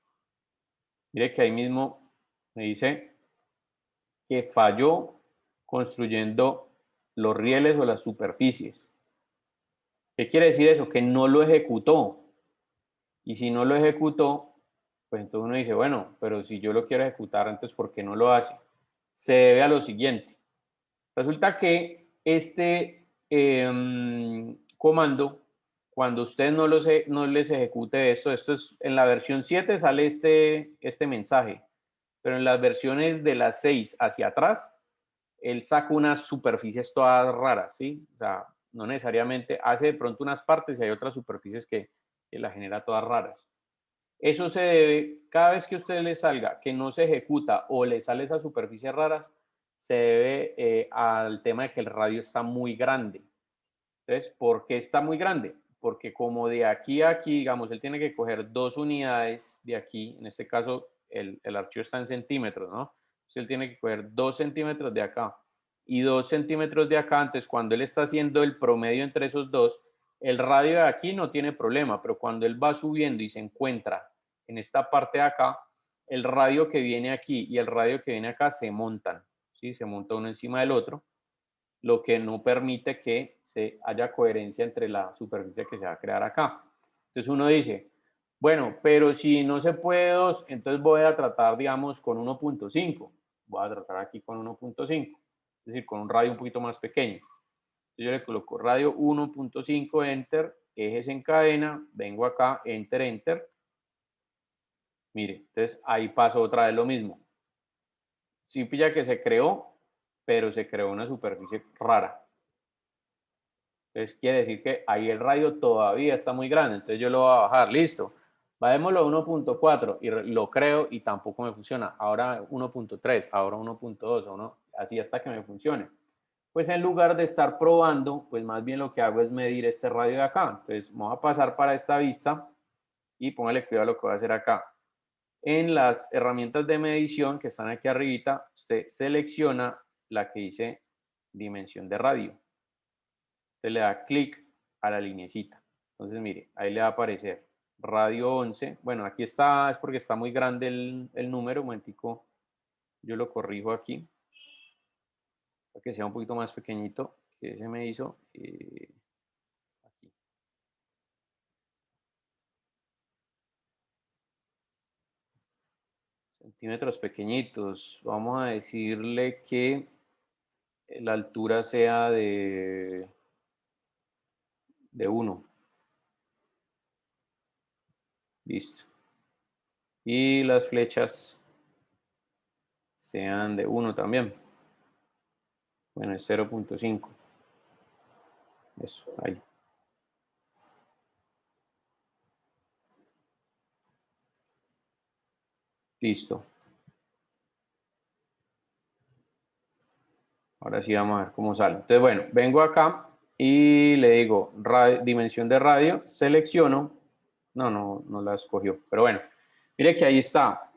[SPEAKER 1] Mire que ahí mismo me dice que falló construyendo los rieles o las superficies. ¿Qué quiere decir eso? Que no lo ejecutó. Y si no lo ejecutó, pues entonces uno dice, bueno, pero si yo lo quiero ejecutar, entonces ¿por qué no lo hace? Se debe a lo siguiente. Resulta que este comando, cuando usted no les ejecute esto es en la versión 7 sale este mensaje, pero en las versiones de las 6 hacia atrás, él saca unas superficies todas raras, ¿sí? O sea, no necesariamente hace de pronto unas partes y hay otras superficies que las genera todas raras. Eso se debe, cada vez que a usted le salga que no se ejecuta o le sale esas superficies raras, se debe al tema de que el radio está muy grande. Entonces, ¿por qué está muy grande? Porque como de aquí a aquí, digamos, él tiene que coger 2 unidades de aquí, en este caso el archivo está en centímetros, ¿no? Entonces él tiene que coger 2 centímetros de acá y 2 centímetros de acá. Entonces, cuando él está haciendo el promedio entre esos dos, el radio de aquí no tiene problema, pero cuando él va subiendo y se encuentra en esta parte de acá, el radio que viene aquí y el radio que viene acá se montan, ¿sí? Se monta uno encima del otro, lo que no permite que se haya coherencia entre la superficie que se va a crear acá. Entonces uno dice, bueno, pero si no se puede 2, entonces voy a tratar, digamos, con 1.5. Voy a tratar aquí con 1.5, es decir, con un radio un poquito más pequeño. Entonces yo le coloco radio 1.5, Enter, ejes en cadena, vengo acá, Enter, Enter. Mire, entonces ahí pasó otra vez lo mismo. Sí pilla que se creó, pero se creó una superficie rara. Entonces quiere decir que ahí el radio todavía está muy grande. Entonces yo lo voy a bajar. Listo. Bajémoslo a 1.4 y lo creo y tampoco me funciona. Ahora 1.3, ahora 1.2, así hasta que me funcione. Pues en lugar de estar probando, pues más bien lo que hago es medir este radio de acá. Entonces vamos a pasar para esta vista y póngale cuidado a lo que voy a hacer acá. En las herramientas de medición que están aquí arribita, usted selecciona la que dice dimensión de radio. Usted le da clic a la linecita. Entonces, mire, ahí le va a aparecer radio 11. Bueno, aquí está, es porque está muy grande el número. Un momentico, yo lo corrijo aquí, para que sea un poquito más pequeñito, que se me hizo. Aquí. Centímetros pequeñitos. Vamos a decirle que la altura sea de 1. Listo. Y las flechas sean de 1 también. Bueno, es 0.5. Eso, ahí. Listo. Ahora sí vamos a ver cómo sale. Entonces, bueno, vengo acá y le digo dimensión de radio, selecciono. No la escogió, pero bueno. Mire que ahí está.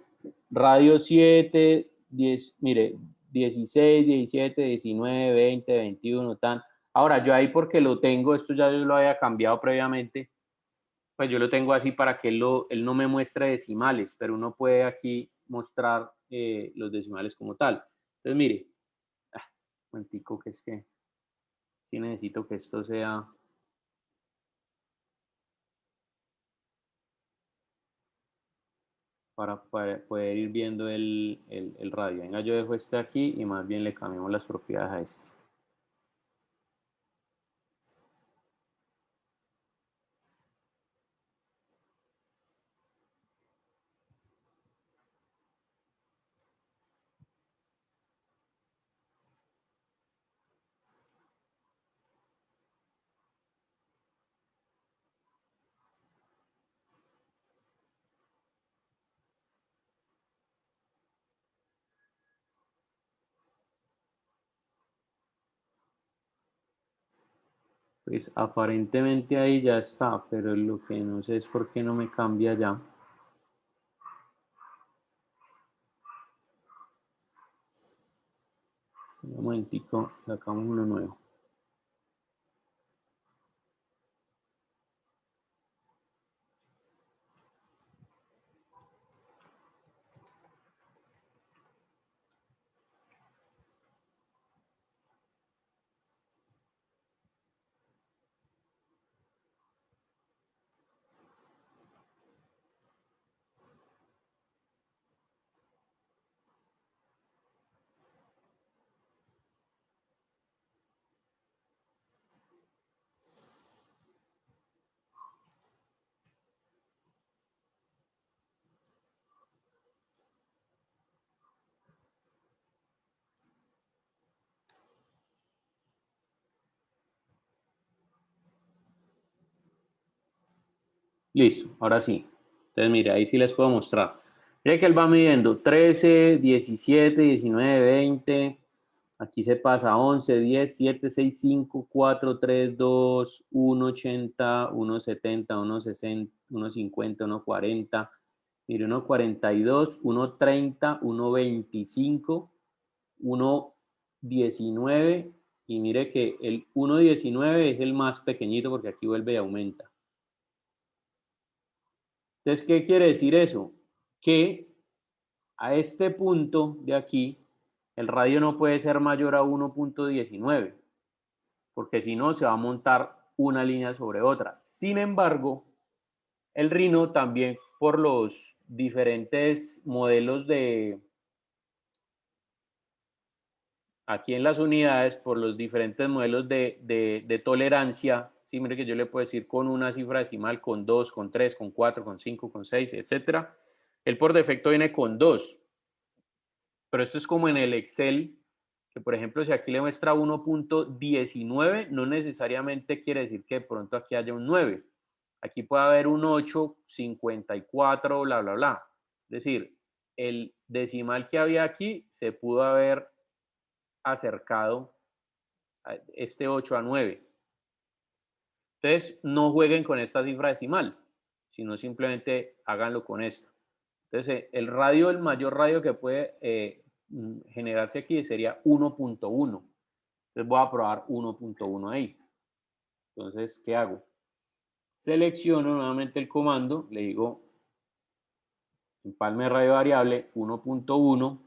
[SPEAKER 1] Radio 7, 10, mire, 16, 17, 19, 20, 21, tan. Ahora, yo ahí porque lo tengo, esto ya yo lo había cambiado previamente, pues yo lo tengo así para que él no me muestre decimales, pero uno puede aquí mostrar los decimales como tal. Entonces, mire, un momentico que es que sí necesito que esto sea para poder ir viendo el radio. Venga, yo dejo este aquí y más bien le cambiamos las propiedades a este. Pues aparentemente ahí ya está, pero lo que no sé es por qué no me cambia ya. Un momentico, sacamos uno nuevo. Listo, ahora sí. Entonces, mire, ahí sí les puedo mostrar. Mire que él va midiendo 13, 17, 19, 20. Aquí se pasa 11, 10, 7, 6, 5, 4, 3, 2, 1, 80, 1, 70, 1, 60, 1, 50, 1, 40. Mire, 1, 42, 1, 30, 1, 25, 1, 19. Y mire que el 1,19 es el más pequeñito porque aquí vuelve y aumenta. Entonces, ¿qué quiere decir eso? Que a este punto de aquí, el radio no puede ser mayor a 1,19, porque si no, se va a montar una línea sobre otra. Sin embargo, el Rhino también, por los diferentes modelos de, aquí en las unidades, por los diferentes modelos de tolerancia, sí, mire que yo le puedo decir con una cifra decimal, con 2, con 3, con 4, con 5, con 6, etcétera. Él por defecto viene con 2, pero esto es como en el Excel, que por ejemplo si aquí le muestra 1,19, no necesariamente quiere decir que de pronto aquí haya un 9. Aquí puede haber un 8, 54, bla, bla, bla. Es decir, el decimal que había aquí se pudo haber acercado a este 8 a 9. Entonces, no jueguen con esta cifra decimal, sino simplemente háganlo con esto. Entonces, el radio, el mayor radio que puede generarse aquí sería 1,1. Entonces, voy a probar 1,1 ahí. Entonces, ¿qué hago? Selecciono nuevamente el comando, le digo empalme de radio variable 1,1,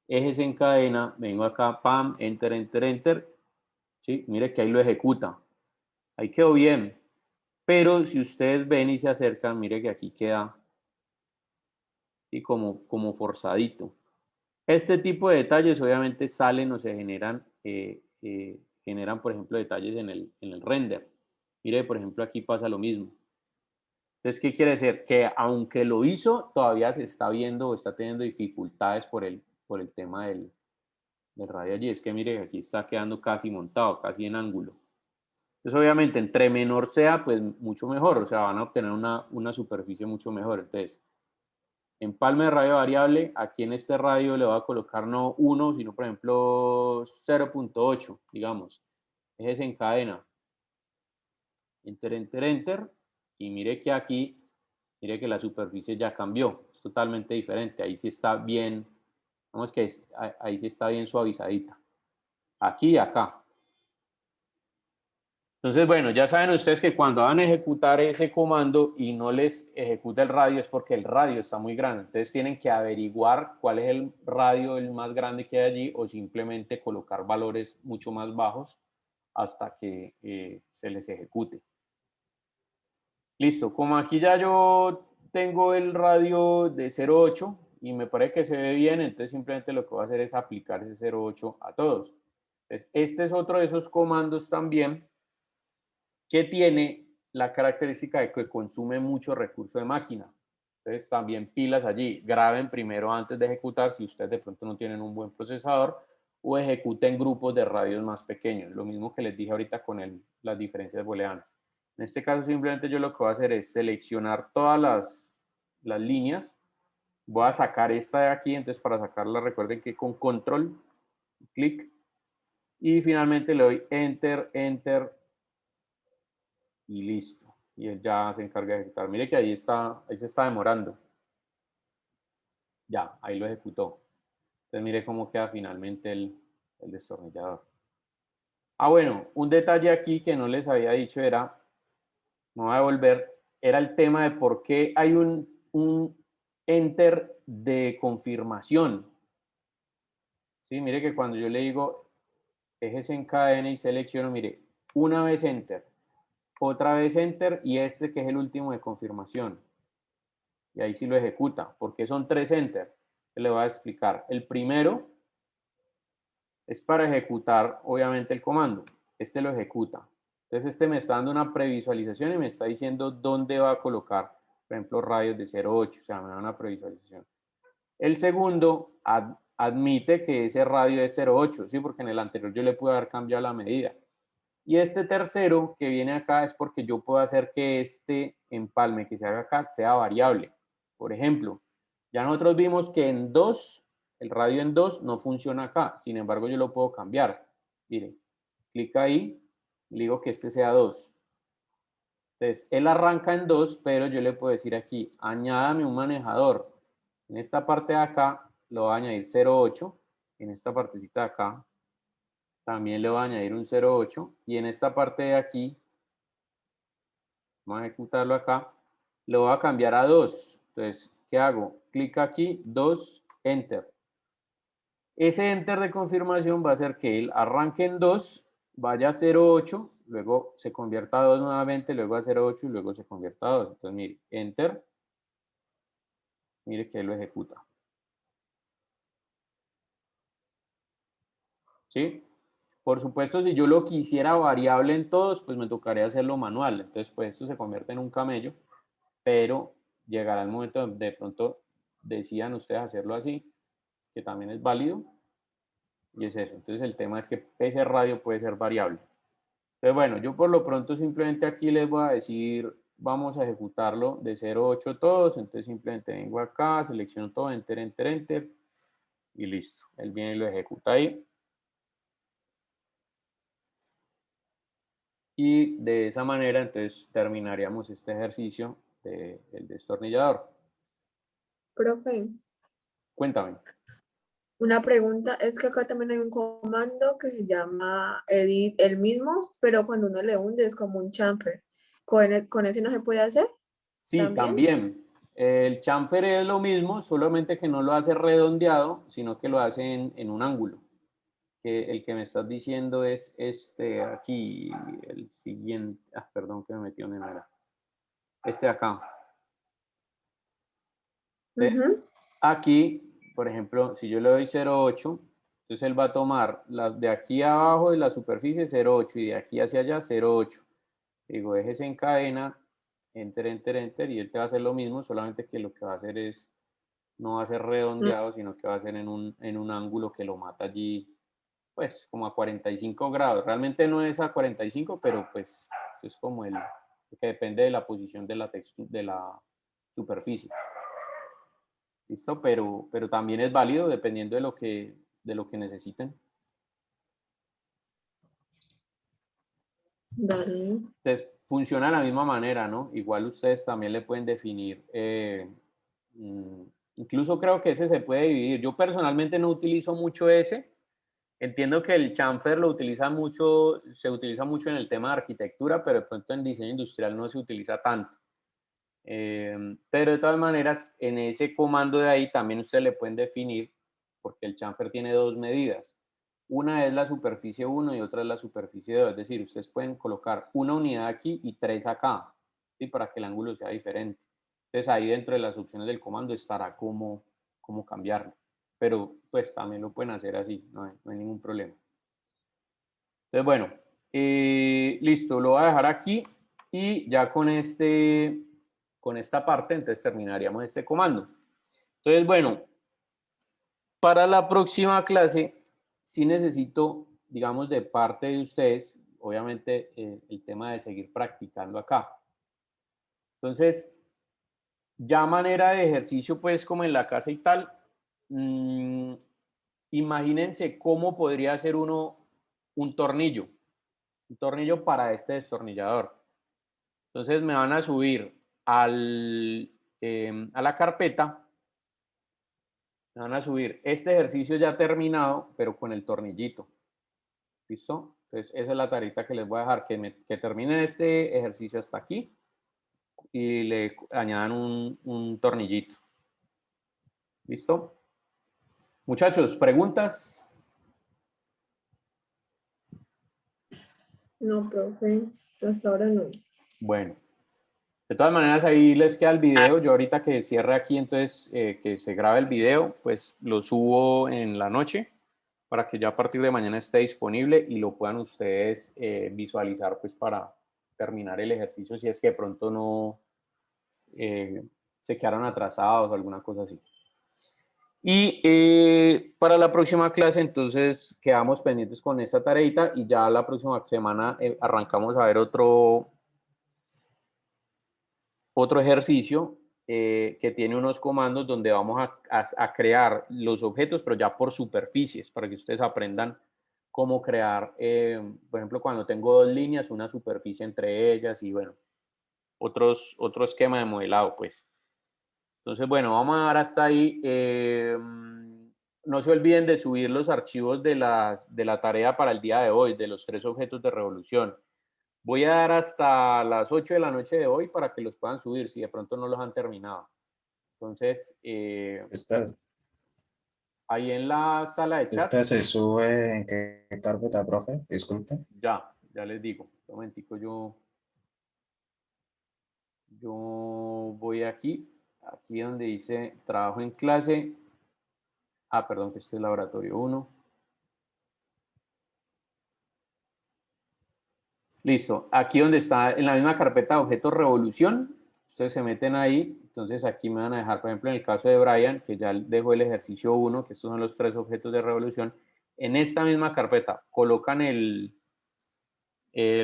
[SPEAKER 1] ejes en cadena, vengo acá, pam, enter, enter, enter. ¿Sí? Mire que ahí lo ejecuta. Ahí quedó bien. Pero si ustedes ven y se acercan, mire que aquí queda y como forzadito. Este tipo de detalles obviamente salen o se generan, generan por ejemplo, detalles en el render. Mire, por ejemplo, aquí pasa lo mismo. Entonces, ¿qué quiere decir? Que aunque lo hizo, todavía se está viendo o está teniendo dificultades por el tema del radio allí. Es que mire, aquí está quedando casi montado, casi en ángulo. Entonces, obviamente, entre menor sea, pues mucho mejor. O sea, van a obtener una superficie mucho mejor. Entonces, empalme de radio variable, aquí en este radio le voy a colocar no 1, sino por ejemplo 0,8, digamos. Ejes en cadena. Enter, enter, enter. Y mire que aquí, mire que la superficie ya cambió. Es totalmente diferente. Ahí sí está bien, vamos que ahí sí está bien suavizadita. Aquí y acá. Entonces, bueno, ya saben ustedes que cuando van a ejecutar ese comando y no les ejecuta el radio es porque el radio está muy grande. Entonces tienen que averiguar cuál es el radio el más grande que hay allí o simplemente colocar valores mucho más bajos hasta que se les ejecute. Listo, como aquí ya yo tengo el radio de 0,8 y me parece que se ve bien, entonces simplemente lo que voy a hacer es aplicar ese 0,8 a todos. Entonces, este es otro de esos comandos también que tiene la característica de que consume mucho recurso de máquina. Entonces, también pilas allí. Graben primero antes de ejecutar si ustedes de pronto no tienen un buen procesador o ejecuten grupos de radios más pequeños. Lo mismo que les dije ahorita con las diferencias booleanas. En este caso, simplemente yo lo que voy a hacer es seleccionar todas las líneas. Voy a sacar esta de aquí. Entonces, para sacarla, recuerden que con control, clic, y finalmente le doy enter, enter, y listo. Y él ya se encarga de ejecutar. Mire que ahí se está demorando. Ya, ahí lo ejecutó. Entonces mire cómo queda finalmente el el destornillador. Ah, bueno, un detalle aquí que no les había dicho era, me voy a devolver, era el tema de por qué hay un enter de confirmación. Sí, mire que cuando yo le digo ejes en cadena y selecciono, mire, una vez enter, otra vez enter y este que es el último de confirmación. Y ahí sí lo ejecuta, porque son 3 enter. Le voy a explicar. El primero es para ejecutar, obviamente, el comando. Este lo ejecuta. Entonces, este me está dando una previsualización y me está diciendo dónde va a colocar, por ejemplo, radios de 0,8, o sea, me da una previsualización. El segundo admite que ese radio es 0,8, ¿sí? Porque en el anterior yo le pude haber cambiado la medida. Y este tercero que viene acá es porque yo puedo hacer que este empalme que se haga acá sea variable. Por ejemplo, ya nosotros vimos que en 2, el radio en 2 no funciona acá. Sin embargo, yo lo puedo cambiar. Miren, clic ahí y le digo que este sea 2. Entonces, él arranca en 2, pero yo le puedo decir aquí, añádame un manejador. En esta parte de acá lo voy a añadir 0,8. En esta partecita de acá también le voy a añadir un 0,8 y en esta parte de aquí, vamos a ejecutarlo acá, lo voy a cambiar a 2. Entonces, ¿qué hago? Clic aquí, 2, enter. Ese enter de confirmación va a hacer que él arranque en 2, vaya a 0,8, luego se convierta a 2 nuevamente, luego a 0,8 y luego se convierta a 2. Entonces, mire, enter, mire que él lo ejecuta. ¿Sí? Por supuesto, si yo lo quisiera variable en todos, pues me tocaría hacerlo manual. Entonces, pues esto se convierte en un camello, pero llegará el momento donde de pronto decidan ustedes hacerlo así, que también es válido, y es eso. Entonces, el tema es que ese radio puede ser variable. Entonces, bueno, yo por lo pronto simplemente aquí les voy a decir, vamos a ejecutarlo de 0,8 todos. Entonces, simplemente vengo acá, selecciono todo, enter, enter, enter, y listo. Él viene y lo ejecuta ahí. Y de esa manera, entonces, terminaríamos este ejercicio del destornillador.
[SPEAKER 2] Profe,
[SPEAKER 1] Cuéntame.
[SPEAKER 2] una pregunta, es que acá también hay un comando que se llama edit el mismo, pero cuando uno le hunde es como un chamfer. ¿Con ese no se puede hacer?
[SPEAKER 1] Sí,
[SPEAKER 2] ¿También?
[SPEAKER 1] también. El chamfer es lo mismo, solamente que no lo hace redondeado, sino que lo hace en un ángulo. El que me estás diciendo es este aquí, el siguiente. Ah, perdón que me metió en era. Este de acá. Entonces,
[SPEAKER 2] Ujú.
[SPEAKER 1] aquí, por ejemplo, si yo le doy 0,8, entonces él va a tomar de aquí abajo de la superficie 0,8 y de aquí hacia allá 0,8. Digo, ejes en cadena, enter, enter, enter, y él te va a hacer lo mismo, solamente que lo que va a hacer es, no va a ser redondeado, sino que va a ser en un ángulo que lo mata allí, pues, como a 45 grados. Realmente no es a 45, pero pues, eso es como que depende de la posición de la textura, de la superficie. ¿Listo? Pero también es válido dependiendo de lo que necesiten.
[SPEAKER 2] Dale.
[SPEAKER 1] Entonces, funciona de la misma manera, ¿no? Igual ustedes también le pueden definir, incluso creo que ese se puede dividir. Yo personalmente no utilizo mucho ese. Entiendo que el chamfer se utiliza mucho en el tema de arquitectura, pero de pronto en diseño industrial no se utiliza tanto. Pero de todas maneras, en ese comando de ahí también ustedes le pueden definir, porque el chamfer tiene 2 medidas. Una es la superficie 1 y otra es la superficie 2. Es decir, ustedes pueden colocar una unidad aquí y 3 acá, ¿sí? Para que el ángulo sea diferente. Entonces ahí dentro de las opciones del comando estará cómo cambiarlo. Pero pues también lo pueden hacer así, no hay ningún problema. Entonces bueno, listo, lo voy a dejar aquí y ya con esta parte entonces terminaríamos este comando. Entonces bueno, para la próxima clase sí necesito, digamos, de parte de ustedes, obviamente, el tema de seguir practicando acá. Entonces, ya manera de ejercicio, pues, como en la casa y tal, imagínense cómo podría ser uno un tornillo para este destornillador. Entonces, me van a subir a la carpeta Me van a subir este ejercicio ya terminado, pero con el tornillito. ¿Listo? Entonces, esa es la tarita que les voy a dejar, que terminen este ejercicio hasta aquí y le añadan un tornillito. ¿Listo? Muchachos, ¿preguntas?
[SPEAKER 2] No, profe, hasta ahora no.
[SPEAKER 1] Bueno. De todas maneras, ahí les queda el video. Yo ahorita que cierre aquí, entonces, que se grabe el video, pues lo subo en la noche para que ya a partir de mañana esté disponible y lo puedan ustedes visualizar, pues, para terminar el ejercicio si es que de pronto no se quedaron atrasados o alguna cosa así. Y para la próxima clase, entonces, quedamos pendientes con esta tareita y ya la próxima semana arrancamos a ver otro ejercicio que tiene unos comandos donde vamos a crear los objetos, pero ya por superficies, para que ustedes aprendan cómo crear, por ejemplo, cuando tengo dos líneas, una superficie entre ellas y bueno, otro esquema de modelado, pues. Entonces, bueno, vamos a dar hasta ahí. No se olviden de subir los archivos de la tarea para el día de hoy, de los 3 objetos de revolución. Voy a dar hasta las 8 de la noche de hoy para que los puedan subir si de pronto no los han terminado. Entonces, ahí en la sala de chat.
[SPEAKER 3] ¿Esta se sube en qué carpeta, profe? Disculpe.
[SPEAKER 1] Ya les digo. Un momentico, yo voy aquí donde dice trabajo en clase. Perdón, que este es laboratorio 1. Listo. Aquí donde está, en la misma carpeta de objetos revolución, ustedes se meten ahí. Entonces aquí me van a dejar, por ejemplo, en el caso de Brian, que ya dejó el ejercicio 1, que estos son los 3 objetos de revolución. En esta misma carpeta colocan el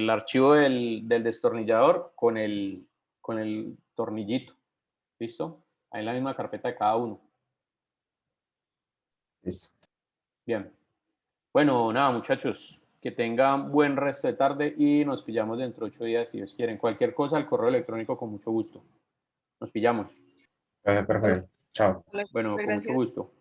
[SPEAKER 1] archivo del destornillador con el tornillito. ¿Listo? Ahí en la misma carpeta de cada uno.
[SPEAKER 3] Listo.
[SPEAKER 1] Bien. Bueno, nada, muchachos, que tengan buen resto de tarde y nos pillamos dentro de 8 días si Dios quieren. Cualquier cosa al correo electrónico con mucho gusto. Nos pillamos.
[SPEAKER 3] Perfecto. Chao.
[SPEAKER 1] Bueno, con mucho gusto.